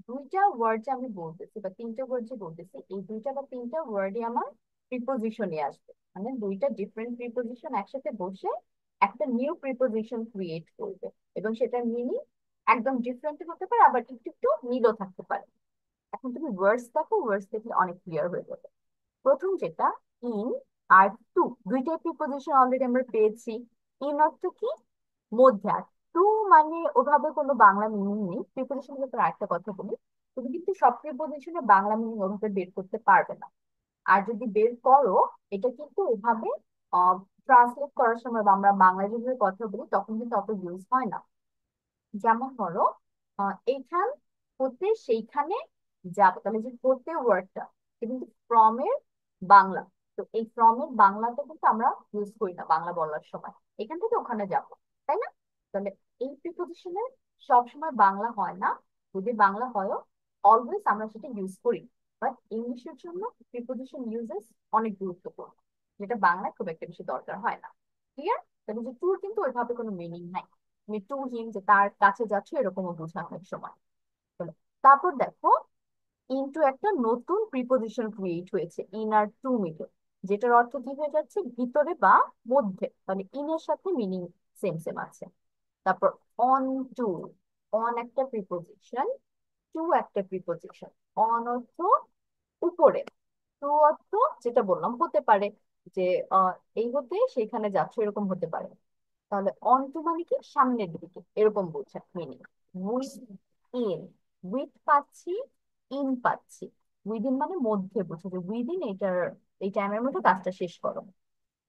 দুইটা ওয়ার্ড যে আমি বলতেছি বা তিনটা ওয়ার্ড যে বলতেছি, এই দুইটা বা তিনটা ওয়ার্ডই আমার প্রিপোজিশনে আসবে, মানে দুইটা ডিফারেন্ট প্রিপোজিশন একসাথে বসে একটা নিউ প্রিপোজিশন ক্রিয়েট করবে, এবং সেটার মিনিং একদম ডিফারেন্ট হতে পারে, আবার একটু একটু মিলও থাকতে পারে। এখন তুমি ওয়ার্ডস দেখো, ওয়ার্ডস দেখলে অনেক ক্লিয়ার হয়ে যাবে। প্রথম যেটা ইন আর টু, দুইটাই প্রিপোজিশন অলরেডি আমরা পেয়েছি। ইন অর্থ কি, মধ্যে, আর টু মানে ওভাবে কোনো বাংলা মিনিং নেই। প্রিপোজিশনের ব্যাপারে আরেকটা কথা বলি, তুমি কিন্তু সব প্রিপোজিশনে বাংলা মিনিং ওভাবে বের করতে পারবে না। আর যদি বের করো, এটা কিন্তু ওভাবে ট্রান্সলেট করার সময় বা আমরা বাংলা যেভাবে কথা বলি তখন কিন্তু অত ইউজ হয় না। যেমন ধরো এইখান হতে সেইখানে যাবো, তাহলে যে হতে ওয়ার্ডটা কিন্তু ফ্রম এর বাংলা, তো এই ফ্রম এর বাংলাটা কিন্তু আমরা ইউজ করি না বাংলা বলার সময়, এখান থেকে ওখানে যাব, তাই না? তাহলে এই প্রিপোজিশনের সবসময় বাংলা হয় না, যদি বাংলা হয় অলওয়েজ আমরা সেটা ইউজ করি। বাট ইংলিশের জন্য প্রিপোজিশন ইউজেস অনেক গুরুত্বপূর্ণ, যেটা বাংলায় খুব একটা বেশি দরকার হয় না। ক্লিয়ার? তাহলে যে টুর কিন্তু ওইভাবে কোনো মিনিং নাই, তুমি টু হিম যে তার কাছে যাচ্ছ এরকমও বোঝায় অনেক সময়। চলো, তারপর দেখো ইনটু একটা নতুন প্রিপোজিশন ক্রিয়েট হয়েছে ইন আর টু মিলে, যেটার অর্থ কি হয়ে যাচ্ছে ভিতরে বা মধ্যে, তাহলে ইনের সাথে মিনিং সেম সেম আছে। তারপর অন টু, অন একটা প্রিপোজিশন, টু একটা প্রিপোজিশন। অন অর্থ উপরে, টু অর্থ যেটা বললাম হতে পারে যে এই হতে সেখানে যাচ্ছে এরকম হতে পারে। তাহলে অন টু মানে কি সামনের দিকে এরকম বোঝায় মিনিং। উইথ ইন, উইথ পাচ্ছি, ইন পাচ্ছি। উইদিন মানে মধ্যে বোঝা, যে উইদিন এইটার এই টাইমের মধ্যে কাজটা শেষ করো।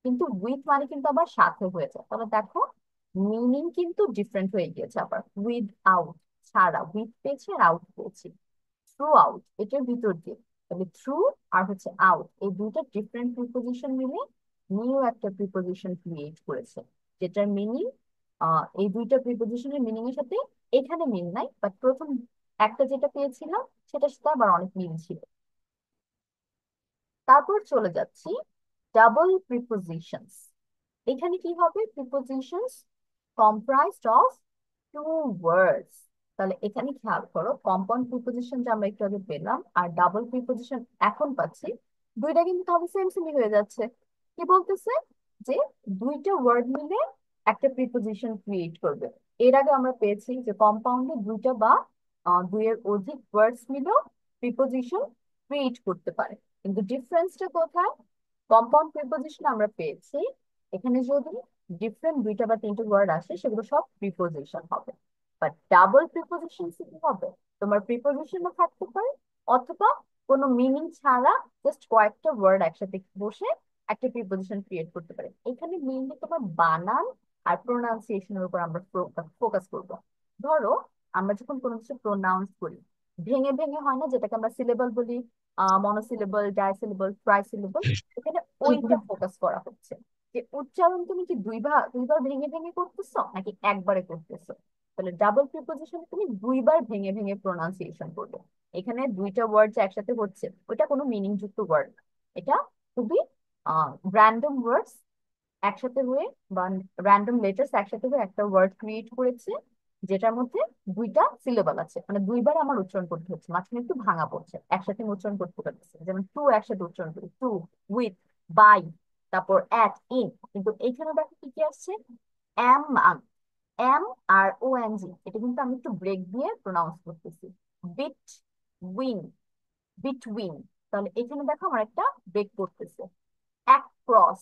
কিন্তু উইথ মানে কিন্তু আবার সাথে হয়ে যায়, তাহলে দেখো মিনিং কিন্তু ডিফারেন্ট হয়ে গিয়েছে। আবার উইথ আউট, ছাড়া, উইথ পেয়েছি আর আউট পেয়েছি। থ্রু আউট এটার ভিতর দিয়ে, তাহলে থ্রু আর হচ্ছে আউট এই দুইটা ডিফারেন্ট প্রিপোজিশন মিলে নিউ একটা প্রিপোজিশন ক্রিয়েট করেছে, যেটার মিনিং এই দুইটা প্রিপোজিশনের মিনিং এর সাথে এখানে মিল নাই, বাট প্রথম একটা যেটা পেয়েছিলাম সেটার সাথে আবার অনেক মিল ছিল। তারপর চলে যাচ্ছি ডাবল প্রিপোজিশনস। এখানে কি হবে? Prepositions comprised of two words. তাহলে এখানে খেয়াল করো, কম্পাউন্ড প্রিপোজিশন যে আমরা একটু আগে পেলাম আর ডাবল প্রিপোজিশন এখন পাচ্ছি, দুইটা কিন্তু তাহলে সেম সেমই হয়ে যাচ্ছে। কি বলতেছে? যে দুইটা ওয়ার্ড মিলে একটা প্রিপোজিশন ক্রিয়েট করবে। এর আগে আমরা পেয়েছি যে কম্পাউন্ডে দুইটা বা দুইয়ের অধিক ওয়ার্ডস মিলেও প্রিপোজিশন ক্রিয়েট করতে পারে, কিন্তু ডিফারেন্সটা কোথায়? কম্পাউন্ড প্রিপোজিশন আমরা পেয়েছি এখানে যদি ডিফারেন্ট দুইটা বা তিনটে ওয়ার্ড আসে সেগুলো সব প্রিপোজিশন হবে। বাট ডাবল প্রিপোজিশন কি হবে? তোমার প্রিপোজিশনও থাকতে পারে অথবা কোনো মিনিং ছাড়া জাস্ট কয়েকটা ওয়ার্ড একসাথে বসে একটা প্রিপোজিশন ক্রিয়েট করতে পারে। এখানে মেইনলি তোমার বানান আর প্রোনাউন্সিয়েশনের উপর আমরা ফোকাস করব। ধরো আমরা যখন কোনো কিছু প্রোনাউন্স করি ভেঙে ভেঙে হয় না, যেটাকে আমরা সিলেবল বলি, মনোসিলেবল, ডাইসিলেবল, ট্রাইসিলেবল, এখানে ওইটা ফোকাস করা হচ্ছে যে উচ্চারণ তুমি কি দুইবার দুইবার ভেঙে ভেঙে করতেছো নাকি একবারে করতেছো। তাহলে ডাবল প্রিপোজিশন তুমি দুইবার ভেঙে ভেঙে প্রোনাউন্সিয়েশন করবে। এখানে দুইটা ওয়ার্ড যে একসাথে হচ্ছে ওইটা কোনো মিনিং যুক্ত ওয়ার্ড না, এটা খুবই র্যান্ডম ওয়ার্ডস একসাথে হয়ে বা র্যান্ডম লেটার্স একসাথে হয়ে একটা ওয়ার্ড ক্রিয়েট করেছে, যেটার মধ্যে দুইটা সিলেবল আছে, মানে দুইবার আমার উচ্চারণ করতে হচ্ছে, মাঝখানে একটু ভাঙা পড়ছে, একসাথে আমি উচ্চারণ করতে পারতেছি। যেমন টু একসাথে উচ্চারণ করি, টু, উইথ, বাই, তারপর অ্যাট, ইন। কিন্তু এইখানে দেখো কি কি আসছে? M, M R O N G, এটা কিন্তু আমি একটু ব্রেক দিয়ে প্রোনাউন্স করতেছি। বিট, উইন, বিটউইন, তাহলে এখানে দেখো আমার একটা ব্রেক করতেছে। অ্যাক্রস,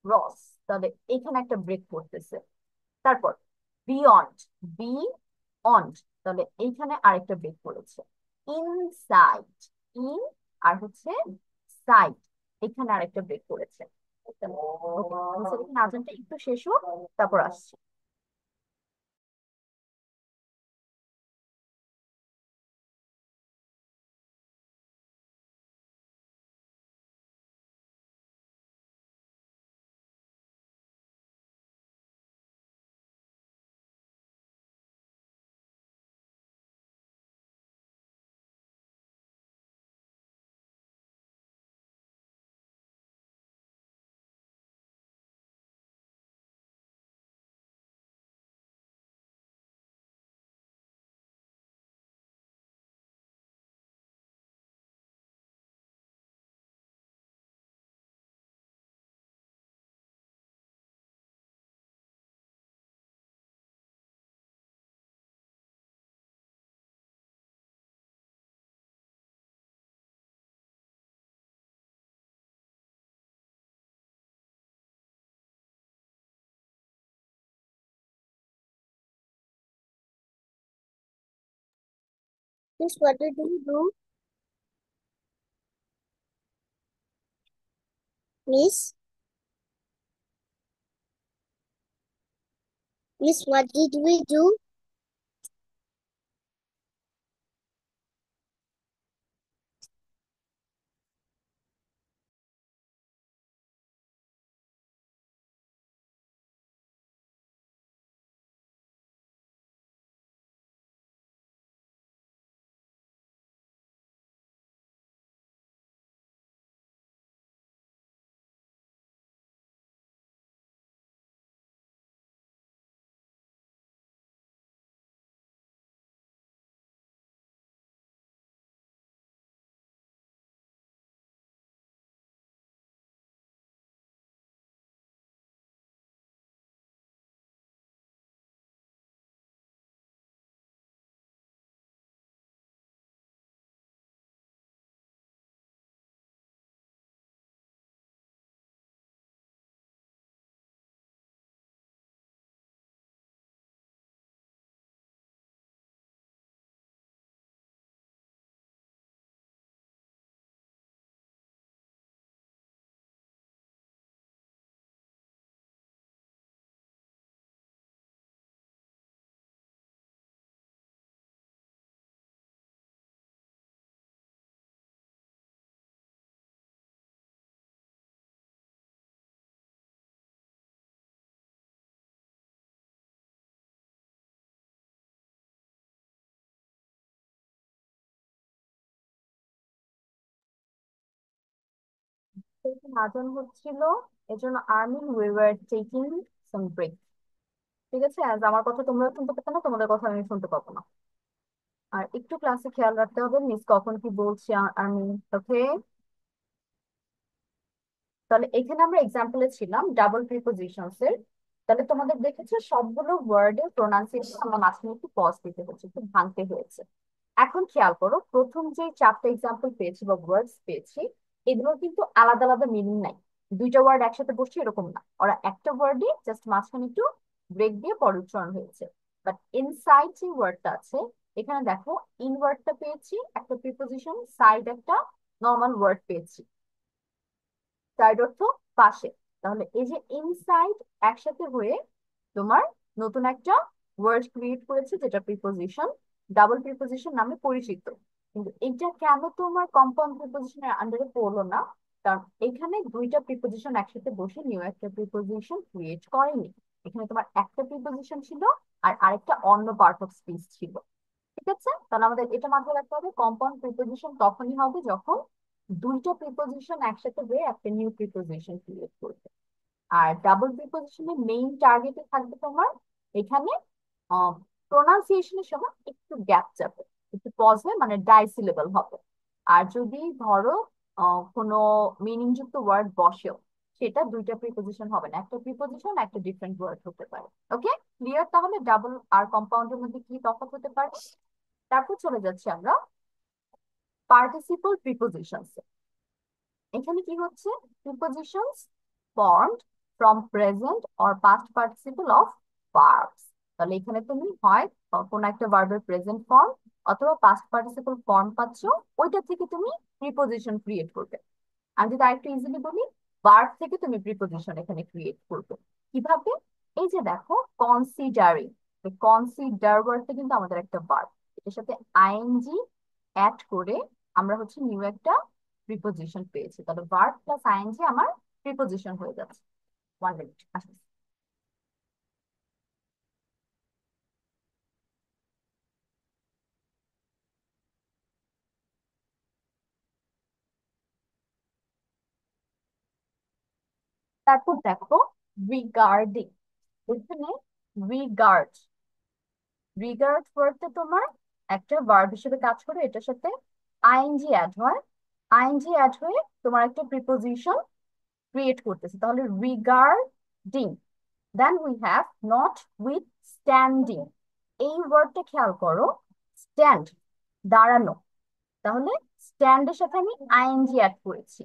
রস, তাহলে এখানে একটা ব্রেক পড়তেছে। তারপর বিয়ন্ড, বি অন্ড, তাহলে এইখানে আরেকটা ব্রেক পড়েছে। ইনসাইড, ইন আর হচ্ছে সাইড, এখানে আরেকটা ব্রেক পড়েছে। আজানটা একটু শেষ হোক তারপর আসছি। Miss, what did you do? Miss, Miss, what did we do? আজান হচ্ছিল, এজন্য Armin we were taking some break. ঠিক আছে, আজ আমার কথা তোমরা শুনতে পাচ্ছ না, তোমাদের কথা আমি শুনতে পাবো না। আর একটু ক্লাসে খেয়াল রাখতে হবে মিস কখন কি বলছি আর্মিন। ওকে, তাহলে এখানে আমরা এক্সাম্পলে ছিলাম ডাবল প্রিপোজিশনস এর। তাহলে তোমাদের দেখেছো সবগুলো ওয়ার্ডের প্রোনাউন্সিয়েশন আমরা মাঝখানে একটু পজ দিতে হচ্ছে, একটু ভাঙতে হয়েছে। এখন খেয়াল করো, প্রথম যে চারটা এক্সাম্পল পেয়েছি বা ওয়ার্ডস পেয়েছি, এগুলোর কিন্তু আলাদা আলাদা মিনিং নাই। দুইটা ওয়ার্ড একসাথে বসছে এরকম না, ওরা একটা ওয়ার্ডই জাস্ট মাঝখানে একটু ব্রেক দিয়ে পরে উচ্চারণ হয়েছে। বাট ইনসাইড যে ওয়ার্ডটা আছে, এখানে দেখো ইন ওয়ার্ডটা পেয়েছি একটা প্রিপোজিশন, সাইড একটা নর্মাল ওয়ার্ড পেয়েছি। সাইড অর্থ পাশে। তাহলে এই যে ইনসাইড একসাথে হয়ে তোমার নতুন একটা ওয়ার্ড ক্রিয়েট করেছে, যেটা প্রিপোজিশন, ডাবল প্রিপোজিশন নামে পরিচিত। কিন্তু এটা কেন তোমার কম্পাউন্ড প্রিপোজিশনের আন্ডারে পড়লো না? কারণ এখানে দুইটা প্রিপোজিশন একসাথে বসে নিউ একটা প্রিপোজিশন ক্রিয়েট করেনি। এখানে তোমার একটা প্রিপোজিশন ছিল আর আরেকটা অন্য পার্ট অফ স্পিচ ছিল। ঠিক আছে, তাহলে আমাদের এটা মাথায় রাখতে হবে, কম্পাউন্ড প্রিপোজিশন তখনই হবে যখন দুইটা প্রিপোজিশন একসাথে হয়ে একটা নিউ প্রিপোজিশন ক্রিয়েট করবে। আর ডাবল প্রিপোজিশনের মেইন টার্গেটে থাকবে তোমার এখানে প্রোনাউন্সিয়েশনের সময় একটু গ্যাপ যাবে, একটু পজ হয়, মানে ডাইসিলেবল হবে। আর যদি ধরো কোনো মিনিং যুক্ত ওয়ার্ড বসেও, সেটা দুইটা প্রিপোজিশন হবে না, একটা প্রিপোজিশন একটা ডিফারেন্ট ওয়ার্ড হতে পারে। ওকে, ক্লিয়ার? তাহলে ডাবল আর কম্পাউন্ডের মধ্যে কি তফাৎ হতে পারে। তারপর চলে যাচ্ছি আমরা পার্টিসিপল প্রিপোজিশনস। এখানে কি হচ্ছে, prepositions formed from present or past participle of verbs. তাহলে এখানে তুমি হয় কোন একটা ভার্বের প্রেজেন্ট ফর্ম অথবা পাস্ট পার্টিসিপল ফর্ম পাচ্ছ, ওইটা থেকে তুমি প্রিপোজিশন ক্রিয়েট করবে। আমি যদি আরেকটু ইজিলি বলি, ভার্ব থেকে তুমি প্রিপোজিশন এখানে ক্রিয়েট করবে। কিভাবে? এই যে দেখো কনসিডারিং, কনসিডার ওয়ার্ডটা কিন্তু আমাদের একটা ভার্ব, এটার সাথে আইএনজি অ্যাড করে আমরা হচ্ছে নিউ একটা প্রিপোজিশন পেয়েছি। তাহলে ভার্ব প্লাস আইএনজি আমার প্রিপোজিশন হয়ে যাচ্ছে। 1 মিনিট আসবে। তারপর দেখো রিগার্ডিং, এখানে রিগার্ড, রিগার্ড ওয়ার্ডটা তোমার একটা ভার্ব হিসেবে কাজ করে, এটার সাথে আইএনজি অ্যাড হয়, আইএনজি অ্যাড হয়ে তোমার একটা প্রিপোজিশন ক্রিয়েট করতেছে। তাহলে regarding. Then we have notwithstanding. এই ওয়ার্ডটা খেয়াল করো, স্ট্যান্ড দাঁড়ানো, তাহলে স্ট্যান্ডের সাথে আমি আইএনজি অ্যাড করেছি,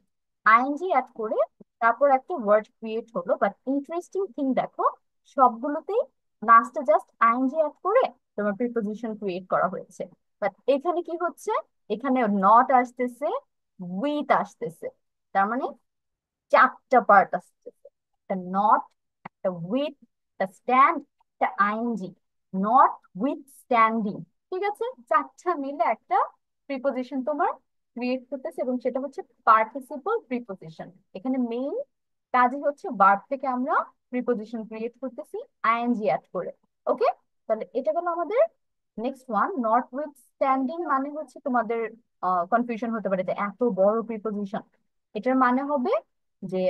আইএনজি অ্যাড করে তারপর একটা ওয়ার্ড ক্রিয়েট হলো। বাট ইন্টারেস্টিং থিং দেখো, সবগুলোতেই লাস্টে জাস্ট আইএনজি অ্যাড করে তোমার প্রিপোজিশন ক্রিয়েট করা হয়েছে। বাট এখানে কি হচ্ছে, এখানে নট আসতেছে, উইথ আসতেছে। তার মানে চারটা পার্ট আসতেছে, একটা নট, একটা উইথ, একটা স্ট্যান্ড, একটা আইএনজি। নট উইথ স্ট্যান্ডিং, ঠিক আছে, চারটা মিলে একটা প্রিপোজিশন তোমার ক্রিয়েট করতেছে, এবং সেটা হচ্ছে পার্টিসিপল প্রিপোজিশন। এখানে মেইন কাজই হচ্ছে ভার্ব থেকে আমরা প্রিপোজিশন ক্রিয়েট করতেছি আইএনজি অ্যাড করে। ওকে, তাহলে এটা হলো আমাদের next one. Not with standing মানে হচ্ছে তোমাদের কনফিউশন হতে পারে যে এত বড় প্রিপোজিশন, এটার মানে হবে যে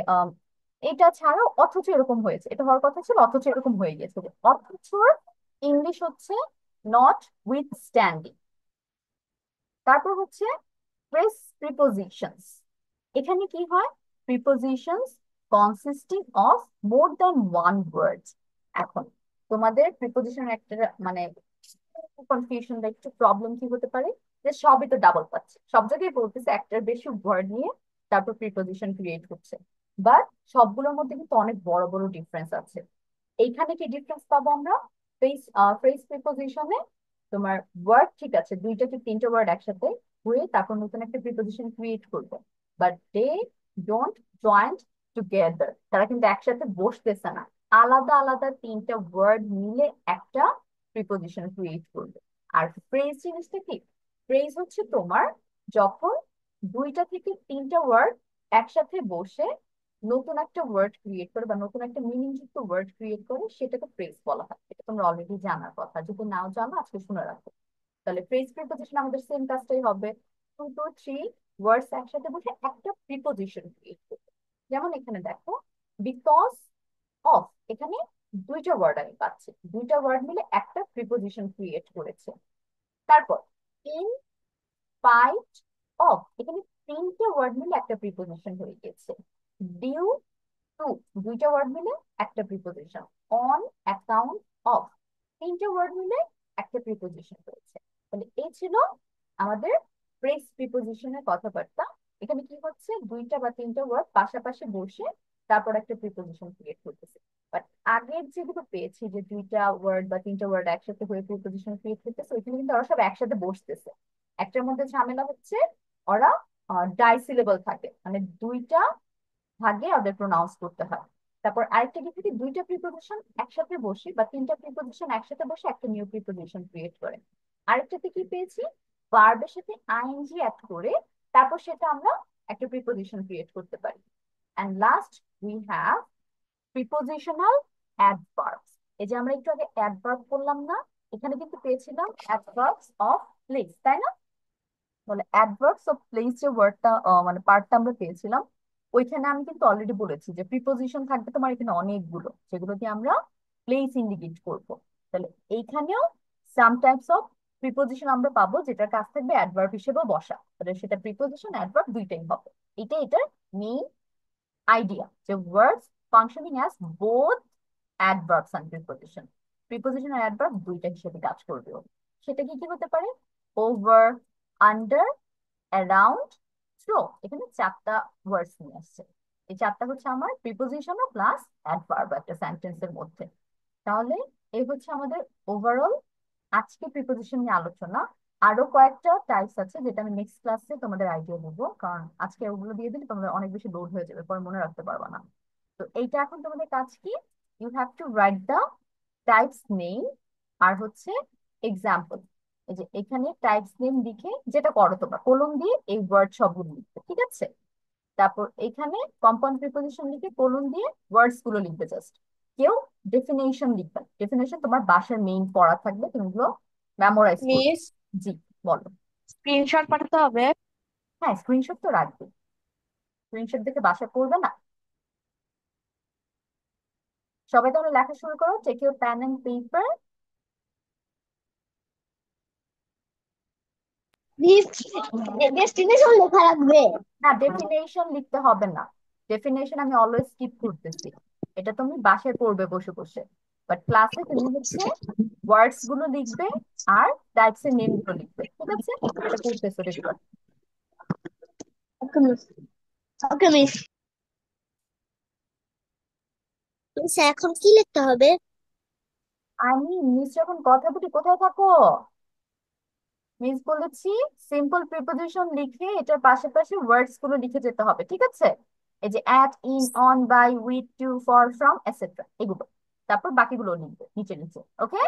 এটা ছাড়াও অথচ এরকম হয়েছে, এটা হওয়ার কথা ছিল অথচ এরকম হয়ে গেছে। যে অথচ ইংলিশ হচ্ছে নট উইথ স্ট্যান্ডিং। তারপর হচ্ছে ফ্রেজ প্রিপোজিশনস। এখানে কি হয়, prepositions consisting of more than one word. এখন তোমাদের প্রিপোজিশন একটা মানে কনফিউশন বা একটু প্রবলেম কি হতে পারে, যে সবই তো ডাবল পাচ্ছে, সব জায়গায় বলতেছে একটার বেশি ওয়ার্ড নিয়ে তারপর প্রিপোজিশন ক্রিয়েট হচ্ছে, বাট সবগুলোর মধ্যে কিন্তু অনেক বড় বড় ডিফারেন্স আছে। এইখানে কি ডিফারেন্স পাবো আমরা? ফ্রেজ, ফ্রেজ প্রিপোজিশনে তোমার ওয়ার্ড ঠিক আছে, দুইটা কি তিনটা ওয়ার্ড একসাথে হয়ে তারপর নতুন একটা প্রিপোজিশন ক্রিয়েট করবে, but they don't joint together, তারা কিন্তু একসাথে বসতেছে না, আলাদা আলাদা তিনটা ওয়ার্ড মিলে একটা প্রিপোজিশন ক্রিয়েট করবে। আর ফ্রেজ জিনিসটা কি, ফ্রেজ হচ্ছে তোমার যখন দুইটা থেকে তিনটা ওয়ার্ড একসাথে বসে নতুন একটা ওয়ার্ড ক্রিয়েট করে বা নতুন একটা মিনিং যুক্ত ওয়ার্ড ক্রিয়েট করে, সেটাকে ফ্রেজ বলা হয়। এটা তোমরা অলরেডি জানার কথা, যদি নাও জানো আজকে শুনে রাখো। তাহলে ফ্রেজ প্রিপোজিশন আমাদের সেম কাজটাই হবে, 2 to 3 ওয়ার্ডস একসাথে বসে একটা প্রিপোজিশন ক্রিয়েট করবে। যেমন এখানে দেখো, বিকজ অফ, এখানে দুইটা ওয়ার্ড আমি পাচ্ছি, দুইটা ওয়ার্ড মিলে একটা প্রিপোজিশন ক্রিয়েট করেছে। তারপর ইন স্পাইট অফ, এখানে তিনটে ওয়ার্ড মিলে একটা প্রিপোজিশন হয়ে গেছে। ডিউ টু, দুইটা ওয়ার্ড মিলে একটা প্রিপোজিশন। অন অ্যাকাউন্ট অফ, তিনটে ওয়ার্ড মিলে একটা প্রিপোজিশন রয়েছে। তাহলে এই ছিল আমাদের প্রেস প্রিপোজিশনের কথাবার্তা। এখানে কি হচ্ছে, দুইটা বা তিনটা ওয়ার্ড পাশাপাশি বসে তারপর একটা প্রিপোজিশন ক্রিয়েট করতেছে। বাট আগের যেগুলো পেয়েছি, যে দুইটা ওয়ার্ড বা তিনটা ওয়ার্ড একসাথে হয়ে প্রিপোজিশন ক্রিয়েট করতেছে, ওইখানে কিন্তু ওরা সব একসাথে বসতেছে। একটার মধ্যে ঝামেলা হচ্ছে, ওরা ডাইসিলেবল থাকে, মানে দুইটা ভাগে ওদের প্রোনাউন্স করতে হয়। তারপর আরেকটা কি থাকে, দুইটা প্রিপোজিশন একসাথে বসে বা তিনটা প্রিপোজিশন একসাথে বসে একটা নিউ প্রিপোজিশন ক্রিয়েট করে। আরেকটাতে কি পেয়েছি, ভার্বের সাথে আইএনজি অ্যাড করে তারপর সেটা আমরা একটা প্রিপোজিশন ক্রিয়েট করতে পারি। And last we have prepositional adverbs. এই যে আমরা একটু আগে অ্যাডভার্ব করলাম না, এখানে কিন্তু পেয়েছিলাম অ্যাডভার্বস অফ প্লেস, তাই না? বলে অ্যাডভার্বস অফ প্লেস যে ওয়ার্ডটা, মানে পার্টটা আমরা পেয়েছিলাম, ওইখানে আমি কিন্তু অলরেডি বলেছি যে প্রিপোজিশন থাকবে তোমার এখানে অনেকগুলো, যেগুলো দিয়ে আমরা প্লেস ইন্ডিকেট করব। তাহলে এইখানেও সাম টাইপস অফ প্রিপোজিশন আমরা পাবো, যেটার কাজ থাকবে অ্যাডভার্ব হিসেবে বসা। তাহলে সেটা প্রিপোজিশন অ্যাডভার্ব দুইটাই হবে। এটার মেইন আইডিয়া, যে words functioning as both adverbs and preposition, preposition আর অ্যাডভার্ব দুইটা হিসেবে কাজ করবে ও। সেটা কি কি হতে পারে, ওভার, আন্ডার, অ্যারাউন্ড, থ্রো। এখানে চারটা ওয়ার্ডস নিয়ে আসছে। এই চারটা হচ্ছে আমার প্রিপোজিশন ও প্লাস অ্যাডভার্ব একটা সেন্টেন্সের মধ্যে। তাহলে এই হচ্ছে আমাদের ওভারঅল আজকে প্রিপোজিশন নিয়ে আলোচনা। আরো কয়েকটা টাইপস আছে, যেটা আমি নেক্সট ক্লাসে তোমাদের আইডিয়া দেবো, কারণ আজকে ওগুলো দিয়ে দিলে তোমাদের অনেক বেশি লোড হয়ে যাবে, পরে মনে রাখতে পারবা না। তো এইটা এখন তোমাদের কাজ কি, you have to write the types name আর হচ্ছে এক্সাম্পল। এই যে এখানে টাইপস নেম লিখে, যেটা করো তোমরা কলম দিয়ে এই ওয়ার্ড সবগুলো লিখবে, ঠিক আছে? তারপর এখানে কম্পাউন্ড প্রিপোজিশন লিখে কলম দিয়ে ওয়ার্ডস গুলো লিখবে জাস্ট। কেউ ডেফিনেশন লিখবে, ডেফিনেশন তোমার বাসার মেইন পড়া থাকবে, তুমি ওগুলো মেমোরাইজ করবে। মিস, জি, বলো। স্ক্রিনশট পাঠাতে হবে। হ্যাঁ, স্ক্রিনশট তো রাখবে, স্ক্রিনশট দেখে বাসা করবে না। সবাই তাহলে লেখা শুরু করো, take your pen and paper. Destination লেখা রাখবে। না, ডেফিনেশন লিখতে হবে না, ডেফিনেশন আমি অলওয়েজ স্কিপ করতেছি, এটা তুমি বাসায় পড়বে বসে বসে। বাট ক্লাসে তুমি হচ্ছে ওয়ার্ডস গুলো লিখবে আর টাইপস এর নেম গুলো লিখবে, ঠিক আছে? এটা করতেছো রেগুলার। ওকে মিস। ওকে মিস। মিস এখন কি লিখতে হবে? আমি মিস যখন কথা বলি, কোথায় থাকো? মিস বলেছি সিম্পল প্রিপোজিশন লিখে এটার পাশাপাশি ওয়ার্ডস গুলো লিখে যেতে হবে, ঠিক আছে? এই যে at, in, on, by, with, to, for, from, etcetera, এগুলো। তারপর বাকিগুলো লিখবে নিচে নিচে, ওকে?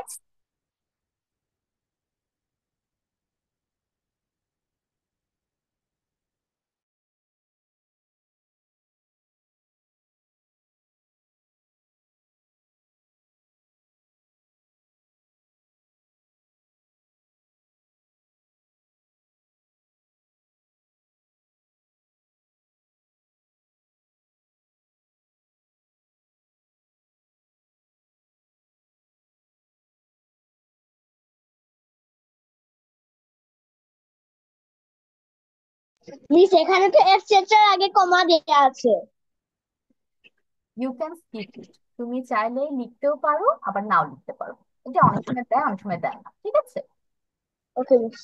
মিস এখানে তো এটসেট্রার আগে কমা দেয়া আছে। ইউ ক্যান স্কিপ ইট, তুমি চাইলে লিখতেও পারো আবার নাও লিখতে পারো। এটা অনেক সময় দেয়, অনেক সময় দেয় না, ঠিক আছে? ওকে miss.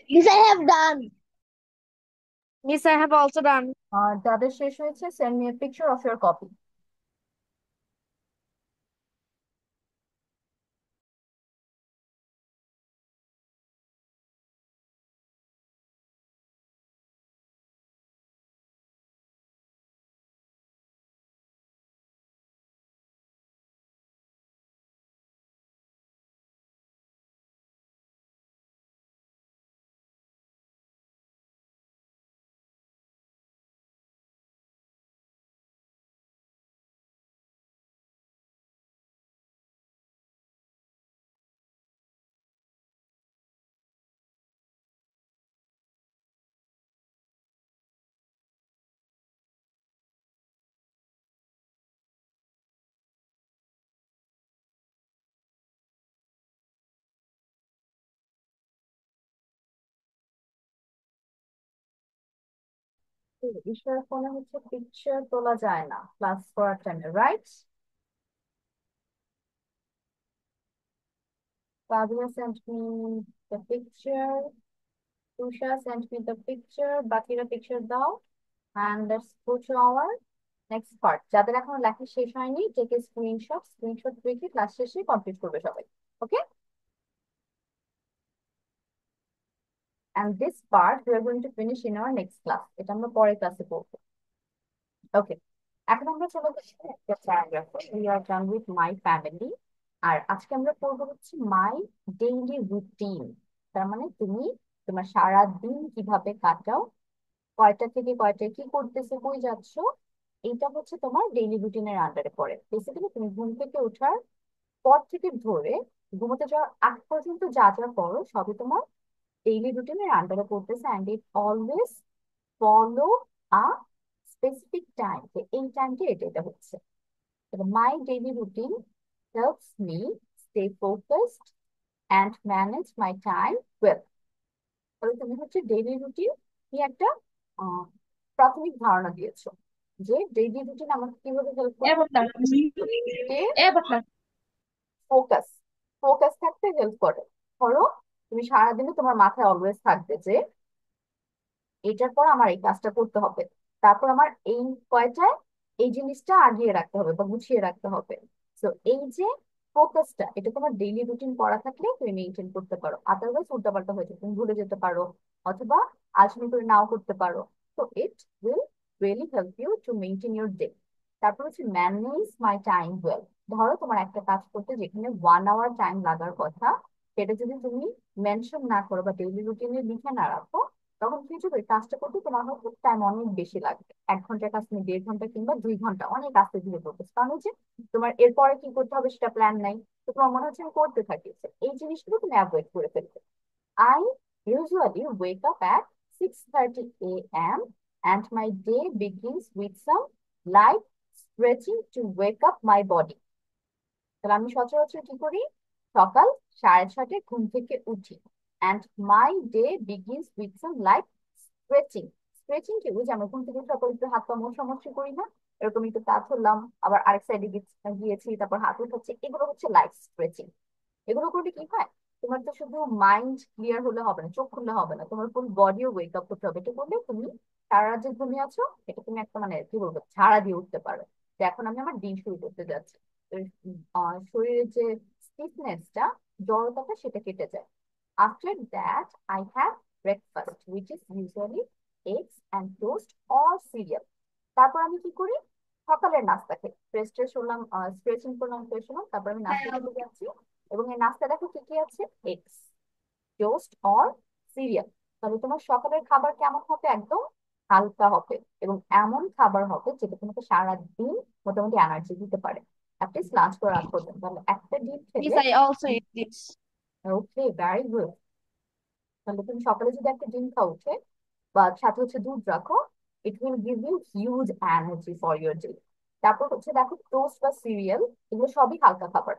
This I have done. Miss, I have also done. যাদের শেষ হয়েছে send me a picture of your copy. ঈশ্বরের ফোনে হচ্ছে পিকচার তোলা যায় না ক্লাস করার টাইমে, right? Fabia sent me the picture. Tusha sent me the picture. বাকিরা পিকচার দাও। And let's go to our next part. যাদের এখনো লেখা শেষ হয়নি, টেক এ স্ক্রিনশট রেখে ক্লাস শেষে কমপ্লিট করবে সবাই। ওকে? And this part we are going to finish in our next class. এটা আমরা পরের ক্লাসে পড়বো। ওকে, এখন আমরা চলে যাচ্ছি একটা প্যারাগ্রাফে। We are done with my family. আর আজকে আমরা পড়বো হচ্ছে মাই ডেইলি রুটিন। তার মানে তুমি তোমার সারা দিন কিভাবে কাটাও, কয়টা থেকে কয়টায় কি করতেছো, কই যাচ্ছ, এইটা হচ্ছে তোমার ডেইলি রুটিনের আন্ডারে পড়ে। বেসিক্যালি তুমি ঘুম থেকে ওঠার পর থেকে ধরে ঘুমোতে যাওয়ার আগ পর্যন্ত যা যা করো সবই তোমার ডেইলি রুটিনের আন্ডারে পড়তেছে। And it always follow a specific time, যে এই টাইমটা এটা হচ্ছে। My daily routine helps me stay focused and manage my time well. তাহলে তুমি হচ্ছে ডেইলি রুটিন নিয়ে একটা আহ, প্রাথমিক ধারণা দিয়েছো যে ডেইলি রুটিন আমাকে কিভাবে হেল্প করে, ফোকাস ফোকাস থাকতে হেল্প করে। ধরো তুমি সারাদিনে তোমার মাথায় অলওয়েজ থাকবে যে এটার পর আমার এই কাজটা করতে হবে, তারপর আমার এই কয়টায় এই জিনিসটা আগিয়ে রাখতে হবে বা গুছিয়ে রাখতে হবে। তো এই যে ফোকাসটা, এটা তোমার ডেইলি রুটিন করা থাকলে তুমি মেনটেন করতে পারো। আদারওয়াইজ উল্টাপাল্টা হয়ে যায়, তুমি ভুলে যেতে পারো অথবা আলসেমি করে নাও করতে পারো। তো it will really help you to maintain your day. তারপর হচ্ছে ম্যানেজ মাই টাইম ওয়েল। ধরো তোমার একটা কাজ করতে যেখানে 1 আওয়ার টাইম লাগার কথা, সেটা যদি তুমি মেনশন না করো বা ডেইলি রুটিনে লিখে না রাখো, তখন কি হবে, কাজটা করতে তোমার হয়তো টাইম অনেক বেশি লাগবে। 1 ঘন্টার কাজ তুমি 1.5 ঘন্টা কিংবা 2 ঘন্টা অনেক আস্তে ধীরে করতেছো, কারণ হচ্ছে তোমার এরপরে কি করতে হবে সেটা প্ল্যান নাই। তো তোমার মনে হচ্ছে আমি করতে থাকি। So, এই জিনিসগুলো তুমি অ্যাভয়েড করে ফেলবে। I usually wake up at 6:30 a.m. and my day begins with some light stretching to wake up my body. তাহলে আমি সচরাচর কি করি, সকাল 6:30টায় ঘুম থেকে উঠি। and my day begins with some light stretching. Stretching কি, ওই যে আমরা ঘুম থেকে উঠার পর একটু হাত পা মোছামুছি করি না, এরকম একটু তা ধরলাম, আবার আরেক সাইডে গিয়েছি, তারপর হাত উঠাচ্ছি, এগুলো হচ্ছে লাইট স্ট্রেচিং। এগুলো করলে কি হয়, তোমার তো শুধু মাইন্ড ক্লিয়ার হলে হবে না, চোখ খুললে হবে না, তোমার ফুল বডিও ওয়েক আপ করতে হবে। এটা করলে তুমি সারা রাত যে ঘুমিয়ে আছো এটা তুমি একটা মানে কি বলবো ঝাড়া দিয়ে উঠতে পারো যে এখন আমি আমার দিন শুরু করতে যাচ্ছি। তো, শরীরের যে স্টিফনেসটা, জড়তাটা, সেটা কেটে যায়। After that, I have breakfast, which is usually eggs and toast or cereal. তারপর আমি কি করি, সকালের নাস্তা খাই, ফ্রেশ ট্রেশ হলাম, স্ট্রেচিং করলাম, ফ্রেশ হলাম, তারপর আমি নাস্তা খেতে যাচ্ছি। এবং এই নাস্তা দেখো কি কি আছে, এগস, টোস্ট অর সিরিয়াল। তাহলে তোমার সকালের খাবার কেমন হবে, একদম হালকা হবে এবং এমন খাবার হবে যেটা তোমাকে সারাদিন মোটামুটি এনার্জি দিতে পারে। অ্যাটলিস্ট লাঞ্চ করে রাত পর্যন্ত। তাহলে একটা ডিম Miss, খেলে, I also eat this. Okay, very good. তাহলে তুমি সকালে যদি একটা ডিম খাও উঠে, বা সাথে হচ্ছে দুধ রাখো, it will give you huge energy for your day. তারপর হচ্ছে দেখো টোস্ট বা সিরিয়াল, এগুলো সবই হালকা খাবার।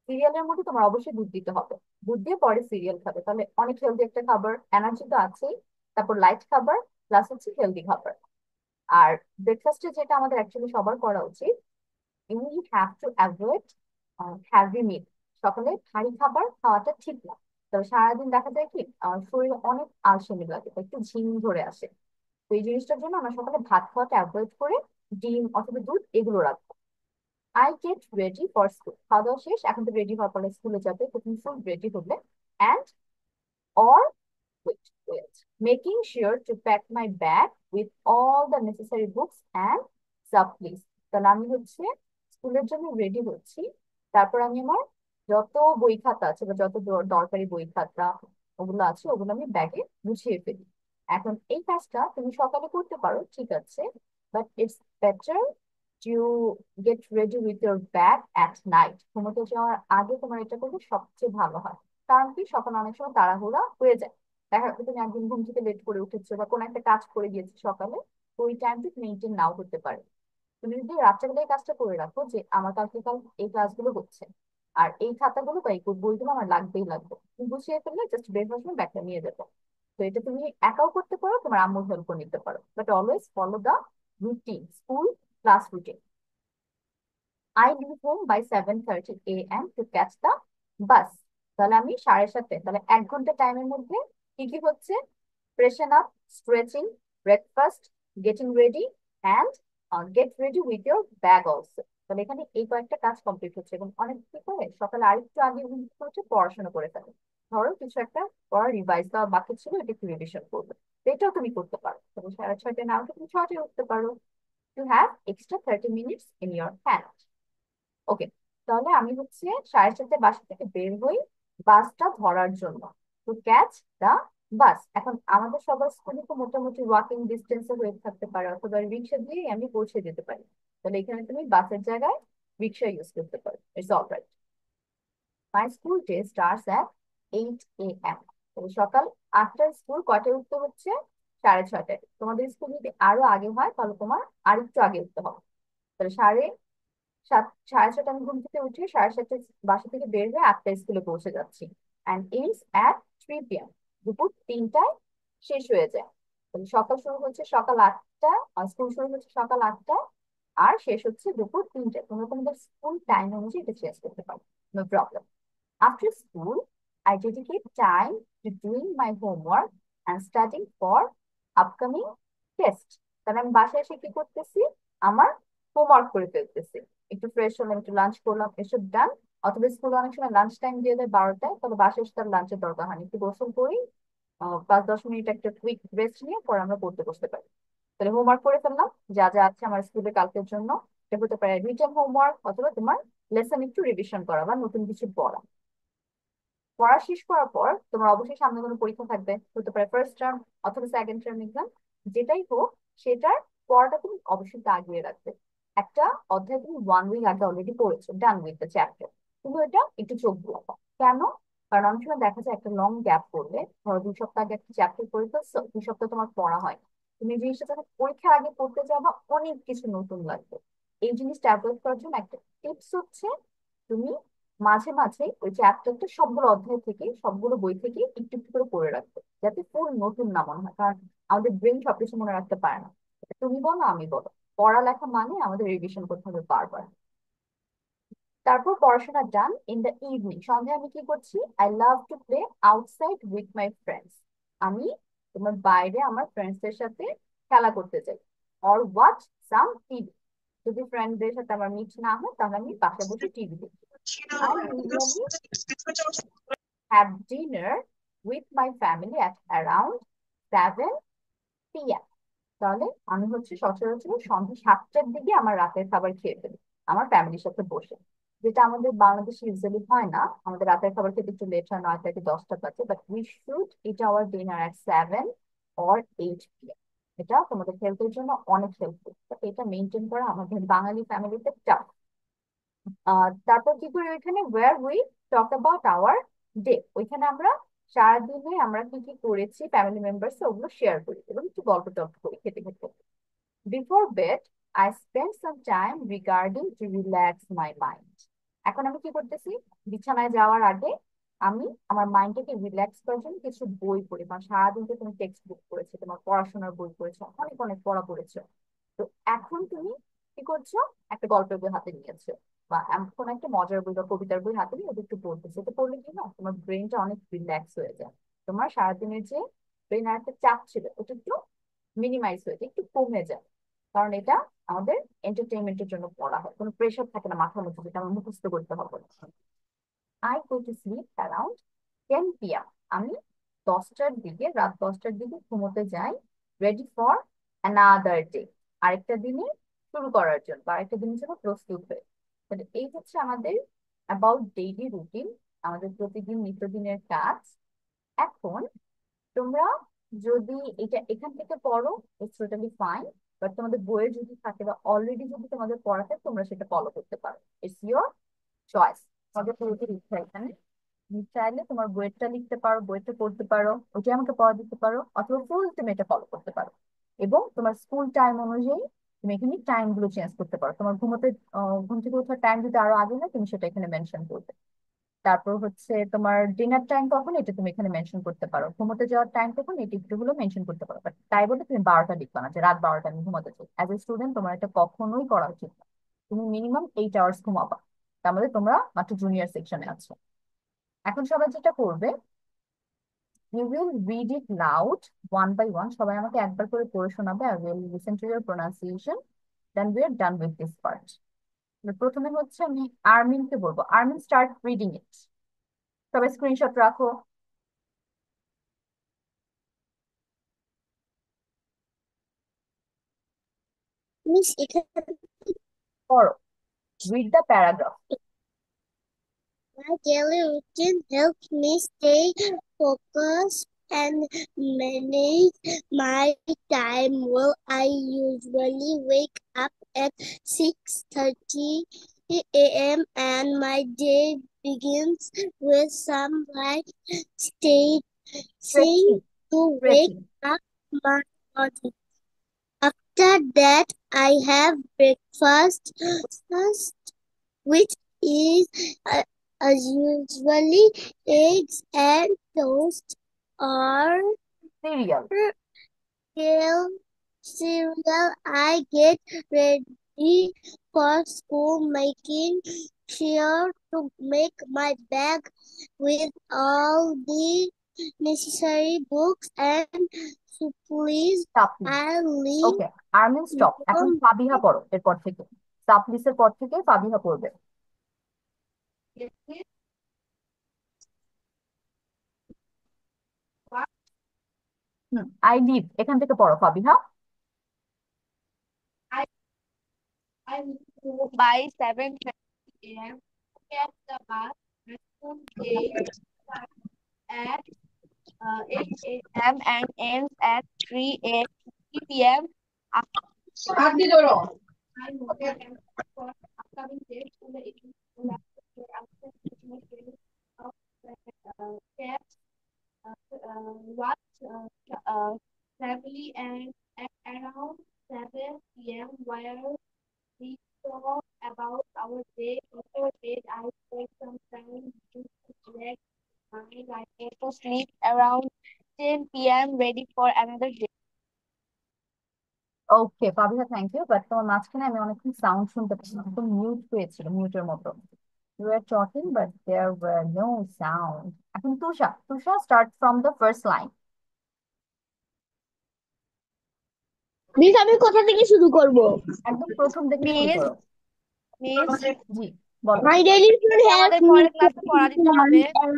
সিরিয়ালের মধ্যে তোমার অবশ্যই দুধ দিতে হবে, দুধ দিয়ে পরে সিরিয়াল খাবে, তাহলে অনেক হেলদি একটা খাবার, এনার্জি তো আছেই। তারপর লাইট খাবার প্লাস হচ্ছে হেলদি খাবার। আর ব্রেকফাস্টে যেটা আমাদের অ্যাকচুয়ালি সবার করা উচিত, you have to avoid heavy meal. সকালে ভারী খাবার খাওয়াটা ঠিক না। তবে সারাদিন দেখা যায় কি আমার শরীরে অনেক আলসেমি লাগে, একটু ঝিম ধরে আসে। তো এই জিনিসটার জন্য আমরা সকালে ভাত খাওয়াটা অ্যাভয়েড করে ডিম অথবা দুধ এগুলো রাখবো। I get ready for school, খাওয়া দাওয়া শেষ, এখন তো রেডি হওয়ার পরে স্কুলে যাবে, তো তুমি ফুল রেডি হবে। And or wait, making sure to pack my bag with all the necessary books and supplies. তাহলে আমি হচ্ছে স্কুলের জন্য রেডি হচ্ছি, তারপর আমি আমার যত বই খাতা আছে বা যত দরকারি বই খাতা ওগুলো আছে ওগুলো আমি ব্যাগে গুছিয়ে ফেলি। এখন এই কাজটা তুমি সকালে করতে পারো, ঠিক আছে, but it's better to get ready with your bag at night. ঘুমোতে যাওয়ার আগে তোমার এটা করলে সবচেয়ে ভালো হয়। কারণ কি সকালে অনেক সময় তাড়াহুড়া হয়ে যায়, দেখা যাচ্ছে তুমি একদিন ঘুম থেকে লেট করে উঠেছো বা কোনো একটা কাজ করে গিয়েছো সকালে, তো ওই টাইমটা মেনটেন নাও করতে পারে। তুমি যদি রাত্রেবেলায় কাজটা করে রাখো যে আমার কাল এই ক্লাসগুলো হচ্ছে আর এই খাতাগুলো বা এই বইগুলো আমার লাগবেই লাগবে, তুমি গুছিয়ে ফেললে জাস্ট ব্রেকফাস্ট সময় ব্যাগটা নিয়ে যাবে। তো এটা তুমি একাও করতে পারো, তোমার আম্মুর হেল্প নিতে পারো, but always follow the routine, school class routine. I leave home by 7:30 a.m. to catch the bus. তাহলে আমি 7:30, তাহলে 1 ঘন্টা টাইমের মধ্যে কি কি হচ্ছে? Freshen up, stretching, breakfast, getting ready and get ready with your bag also. তাহলে এখানে এই কয়েকটা কাজ কমপ্লিট হচ্ছে। এবং অনেক কি করে সকালে আরেকটু আগে হচ্ছে পড়াশোনা করে ফেলে, ধরো কিছু একটা পড়া রিভাইজ দেওয়া বাকি ছিল, এটা একটু রিভিশন করবে, তো এটাও তুমি করতে পারো। তবে 6:30 না উঠে তুমি 6টায় উঠতে পারো। You have extra 30 minutes in your hand. ওকে, তাহলে আমি হচ্ছে 7:30 বাসা থেকে বের হই বাসটা ধরার জন্য, টু ক্যাচ দা বাস। এখন আমাদের সবার স্কুলে তো মোটামুটি ওয়াকিং ডিস্টেন্সে হয়ে থাকতে পারে, অথবা রিক্সা দিয়ে আমি পৌঁছে যেতে পারি। তাহলে এখানে তুমি বাসের জায়গায় রিক্সা ইউজ করতে পারো, it's all right. My school day starts at 8 a.m. সকাল 8টায় স্কুল, কয়টায় উঠতে হচ্ছে? 6:30টায়। তোমাদের স্কুল যদি আরো আগে হয় তাহলে তোমার আরেকটু আগে উঠতে হবে। তাহলে 7:30 আমি ঘুম থেকে উঠে 7:30 বাসা থেকে বের হয়ে 8টায় স্কুলে পৌঁছে যাচ্ছি। And it's at 3 p.m. দুপুর 3টায় শেষ হয়ে যায়। তাহলে সকাল শুরু হচ্ছে সকাল 8টা, স্কুল শুরু হচ্ছে সকাল 8টা আর শেষ হচ্ছে দুপুর 3টায়। তোমরা তোমাদের স্কুল টাইম অনুযায়ী এটা শেষ করতে পারো, no problem. After school, I dedicate time to doing my homework and studying for upcoming test. তাহলে আমি বাসায় এসে কি করতেছি? আমার হোমওয়ার্ক করে ফেলতেছি। একটু ফ্রেশ হলাম, একটু লাঞ্চ করলাম, এসব ডান। অথবা স্কুলে অনেক সময় লাঞ্চ টাইম দিয়ে দেয় 12টায়, তাহলে বাসায় এসে তার লাঞ্চের দরকার হয়নি, একটু গোসল করি, 5-10 মিনিট একটা কুইক রেস্ট নিয়ে পরে আমরা পড়তে বসতে পারি। তাহলে হোমওয়ার্ক করে ফেললাম যা যা আছে আমার স্কুলে কালকের জন্য। এটা হতে পারে রিটেন হোমওয়ার্ক অথবা তোমার লেসন একটু রিভিশন করা বা নতুন কিছু পড়া। পড়া শেষ করার পর তোমার অবশ্যই সামনে কোনো পরীক্ষা থাকবে, হতে পারে ফার্স্ট টার্ম অথবা সেকেন্ড টার্ম এক্সাম, যেটাই হোক সেটার পড়াটা তুমি অবশ্যই আগিয়ে রাখবে। একটা অধ্যায় তুমি 1 উইক আগে অলরেডি পড়েছো, ডান উইথ দ্য চ্যাপ্টার, কিন্তু এটা একটু চোখ বুলাবা। কেন? কারণ অনেক সময় দেখা যায় একটা লং গ্যাপ পড়লে, ধরো 2 সপ্তাহ আগে একটা চ্যাপ্টার পড়ে ফেলছো, 2 সপ্তাহ তোমার পড়া হয়, তুমি এই জিনিসটা যখন পরীক্ষার আগে পড়তে যাবা অনেক কিছু নতুন লাগবে। এই জিনিসটা অ্যাভয়েড করার জন্য একটা টিপস হচ্ছে তুমি মাঝে মাঝে ওই চ্যাপ্টারটা সবগুলো অধ্যায় থেকে সবগুলো বই থেকে একটু একটু করে পড়ে রাখবে, যাতে পুরো নতুন না মনে হয়। কারণ আমাদের ব্রেন সবকিছু মনে রাখতে পারে না, তুমি বলো আমি বলো, পড়ালেখা মানে আমাদের রিভিশন করতে হবে বারবার। তারপর পড়াশোনা ডান। ইন দ্য ইভিনিং, সন্ধ্যায় আমি কি করছি? I love to play outside with my friends. আমি তোমার বাইরে আমার ফ্রেন্ডসদের সাথে খেলা করতে চাই। অর ওয়াচ সাম টিভি, যদি ফ্রেন্ডদের সাথে আমার মিট না হয় তাহলে আমি বাসায় বসে টিভি দেখি। I usually have dinner with my family at around 7 p.m. তাহলে আমি হচ্ছে সচরাচর সন্ধ্যা 7টার দিকে আমার রাতের খাবার খেয়ে ফেলি আমার ফ্যামিলির সাথে বসে, যেটা আমাদের বাংলাদেশে ইউজুয়ালি হয় না। আমাদের রাতের খাবার খেতে একটু লেট হয়, 9টা কি 10টা বাজে, but we should eat our dinner at 7 or 8 p.m. এটা তোমাদের হেলথের জন্য অনেক হেল্পফুল, এটা মেনটেন করা আমাদের বাঙালি ফ্যামিলিতে চাপ। তারপর কি করি ওইখানে? Where we talk about our day, ওইখানে আমরা সারাদিনে আমরা কি কি করেছি ফ্যামিলি মেম্বার্স ওগুলো শেয়ার করি এবং একটু গল্প টল্প করি খেতে খেতে। Before bed I spend some time regarding to relax my mind. এখন আমি কি করতেছি? বিছানায় যাওয়ার আগে আমি আমার মাইন্ডটাকে রিল্যাক্স করার জন্য কিছু বই পড়ি। কারণ সারাদিন তো তুমি টেক্সট বুক পড়েছো, তোমার পড়াশোনার বই পড়েছো, অনেক অনেক পড়া পড়েছো, তো এখন তুমি কি করছো? একটা গল্পের বই হাতে নিয়েছো, বা এমন কোনো একটা মজার বই বা কবিতার বই হাতে নিয়ে ওটা একটু পড়তেছে, এটা পড়লে কি না তোমার ব্রেনটা অনেক রিল্যাক্স হয়ে যায়। তোমার সারাদিনের যে ব্রেন আর একটা চাপ ছিল ওটা একটু মিনিমাইজ হয়ে যায়, একটু কমে যায়। কারণ এটা আমাদের এন্টারটেইনমেন্টের জন্য পড়া হয়, কোনো প্রেশার থাকে না মাথার মধ্যে যেটা আমার মুখস্থ করতে হবে। I go to sleep around 10 p.m. আমি 10টার দিকে, রাত 10টার দিকে ঘুমোতে যাই, রেডি ফর অ্যানাদার ডে, আরেকটা দিনে শুরু করার জন্য বা আরেকটা দিনের জন্য প্রস্তুত হয়ে। তাহলে এই হচ্ছে আমাদের অ্যাবাউট ডেইলি রুটিন, আমাদের প্রতিদিন নিত্যদিনের কাজ। এখন তোমরা যদি এটা এখান থেকে পড়ো ইটস টোটালি ফাইন, বাট তোমাদের বইয়ে যদি থাকে বা অলরেডি যদি তোমাদের পড়া থাকে তোমরা সেটা ফলো করতে পারো, ইটস ইয়োর চয়েস। তোমাদের পুরোপুরি ইচ্ছা এখানে। তুমি চাইলে তোমার বইয়েরটা লিখতে পারো, বইটা পড়তে পারো, ওইটা আমাকে পড়া দিতে পারো, অথবা ফুল তুমি এটা ফলো করতে পারো। এবং তোমার স্কুল টাইম অনুযায়ী তুমি এখানে টাইম গুলো চেঞ্জ করতে পারো। তোমার ঘুমোতে ঘুম থেকে ওঠার টাইম যদি আরো আগে হয় তুমি সেটা এখানে মেনশন করবে। তারপর হচ্ছে তোমার ডিনার টাইম কখন এটা তুমি এখানে মেনশন করতে পারো, ঘুমোতে যাওয়ার টাইম কখন এটা একটু হলো মেনশন করতে পারো। বাট তাই বলে তুমি 12টা লিখবা না যে রাত 12টা আমি ঘুমাতে চাই। অ্যাজ এ স্টুডেন্ট তোমার এটা কখনোই করা উচিত না। তুমি মিনিমাম 8 আওয়ার্স ঘুমাবা, তার মধ্যে তোমরা মাত্র জুনিয়র সেকশনে আছো। এখন সবাই যেটা করবে, you will read it loud one by one, সবাই আমাকে একবার করে পড়ে শোনাবে। I will listen to your pronunciation, then we are done with this part. প্রথমে হচ্ছে আমি আর্মিনকে বলবো, আর্মিন স্টার্ট রিডিং ইট। সবাই স্ক্রিনশট রাখো। মিস এখানে পড়ো, read the paragraph. my daily routine helps me stay focused and manage my time well. I usually wake up at 6:30 a.m. and my day begins with some light stretching to wake Stretching. up my body. After that, I have breakfast, which is usually eggs and toast or Cereal. cereal. I get ready for school, making sure to make my bag with all the necessary books and supplies. Supplies. I leave okay, Armin stop. এখন home Fabiha পড়ো এরপর থেকে, সাপলিসের পর থেকে ফাবিহা পড়বে। I live এখান থেকে পড়ো Fabiha. by 7:30 a.m. Catch the bus. The school day starts at 8 a.m. and ends at 3 p.m. After I move and for upcoming days to the evening after of cats watch family and at around 7 p.m. where we talk about our day. Before bed, I take some time to relax my mind. I go to sleep around 10 p.m. ready for another day. Okay Fabiha, thank you. But তোমার মাঝখানে আমি অনেকক্ষণ sound শুনতে পাচ্ছি, একদম mute হয়েছিল, মিউটের মতো। You are talking but there were no sound. এখন Tusha, Tusha start from the first line. Miss আমি কোথা থেকে শুরু করব? একদম প্রথম থেকে শুরু Miss, করো। Miss, জি বলো। My daily routine helps আমাদের me পরের to ক্লাসে পড়া দিতে plan হবে। and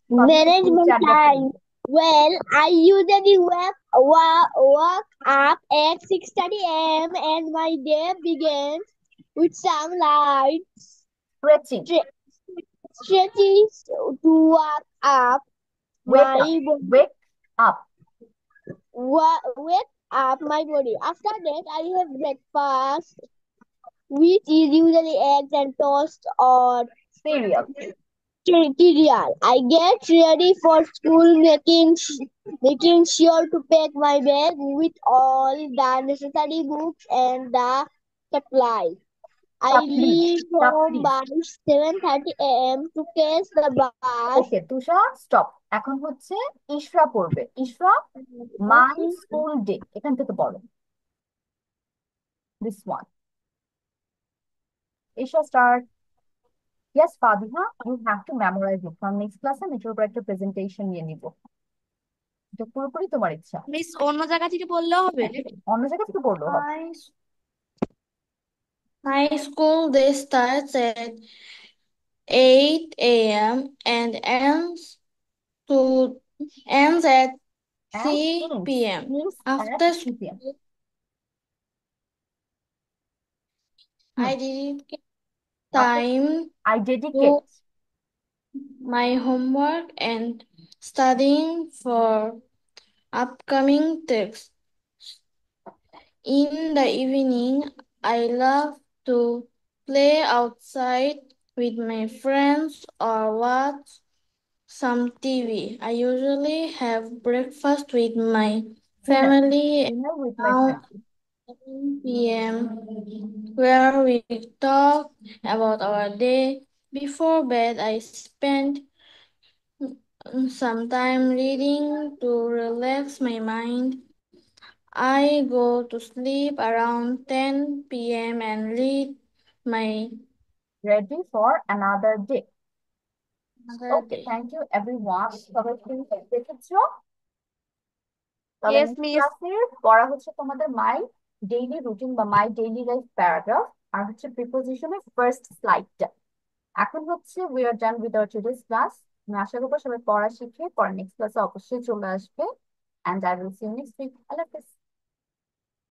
ফাবিহা manage একটু my চ্যাটবক্সে time. লিখো। Well, I usually wake up at 6:30 a.m. and my day begins with some light stretching. stretches to wake up ওয়েক my up, body. Wake up. Wake up my body. After that, I have breakfast, which is usually eggs and toast or serial. cereal. I get ready for school, making sure to pack my bag with all the necessary books and the supplies. I supplies, leave home supplies. by 7:30 a.m. to catch the bus. Okay Tusha stop. এখন হচ্ছে ইশরা পড়বে। ইশরা, my school day এখান থেকে পড়ো, this one. Isha, start. Yes, Fadiha, you have to memorize it. From next class আমি এটার উপর একটা প্রেজেন্টেশন নিয়ে নিব। এটা পুরোপুরি তোমার ইচ্ছা। মিস অন্য জায়গা থেকে বললেও হবে? অন্য জায়গা থেকে পড়লেও হবে। My school day starts at 8 a.m. and ends at And 3 ends p.m. means at After 3 p.m. school, Hmm. I dedicate After time I to dedicate. my homework and studying for upcoming tests. In the evening, I love to play outside with my friends or watch some TV. I usually have breakfast with my family Dinner with my around family. 7 p.m., where we talk about our day. Before bed, I spend some time reading to relax my mind. I go to sleep around 10 p.m. and read my Ready for another day. other Okay, day. thank you everyone. সবাই তুমি দেখেছো? তাহলে Yes, next miss. ক্লাসের পড়া হচ্ছে তোমাদের my daily routine বা my daily life paragraph আর হচ্ছে প্রিপোজিশনের ফার্স্ট স্লাইডটা। এখন হচ্ছে we are done with our today's class. আমি আশা করবো সবাই পড়া শিখে পরে নেক্সট ক্লাসে অবশ্যই চলে আসবে। And I will see you next week. আল্লাহ হাফেজ।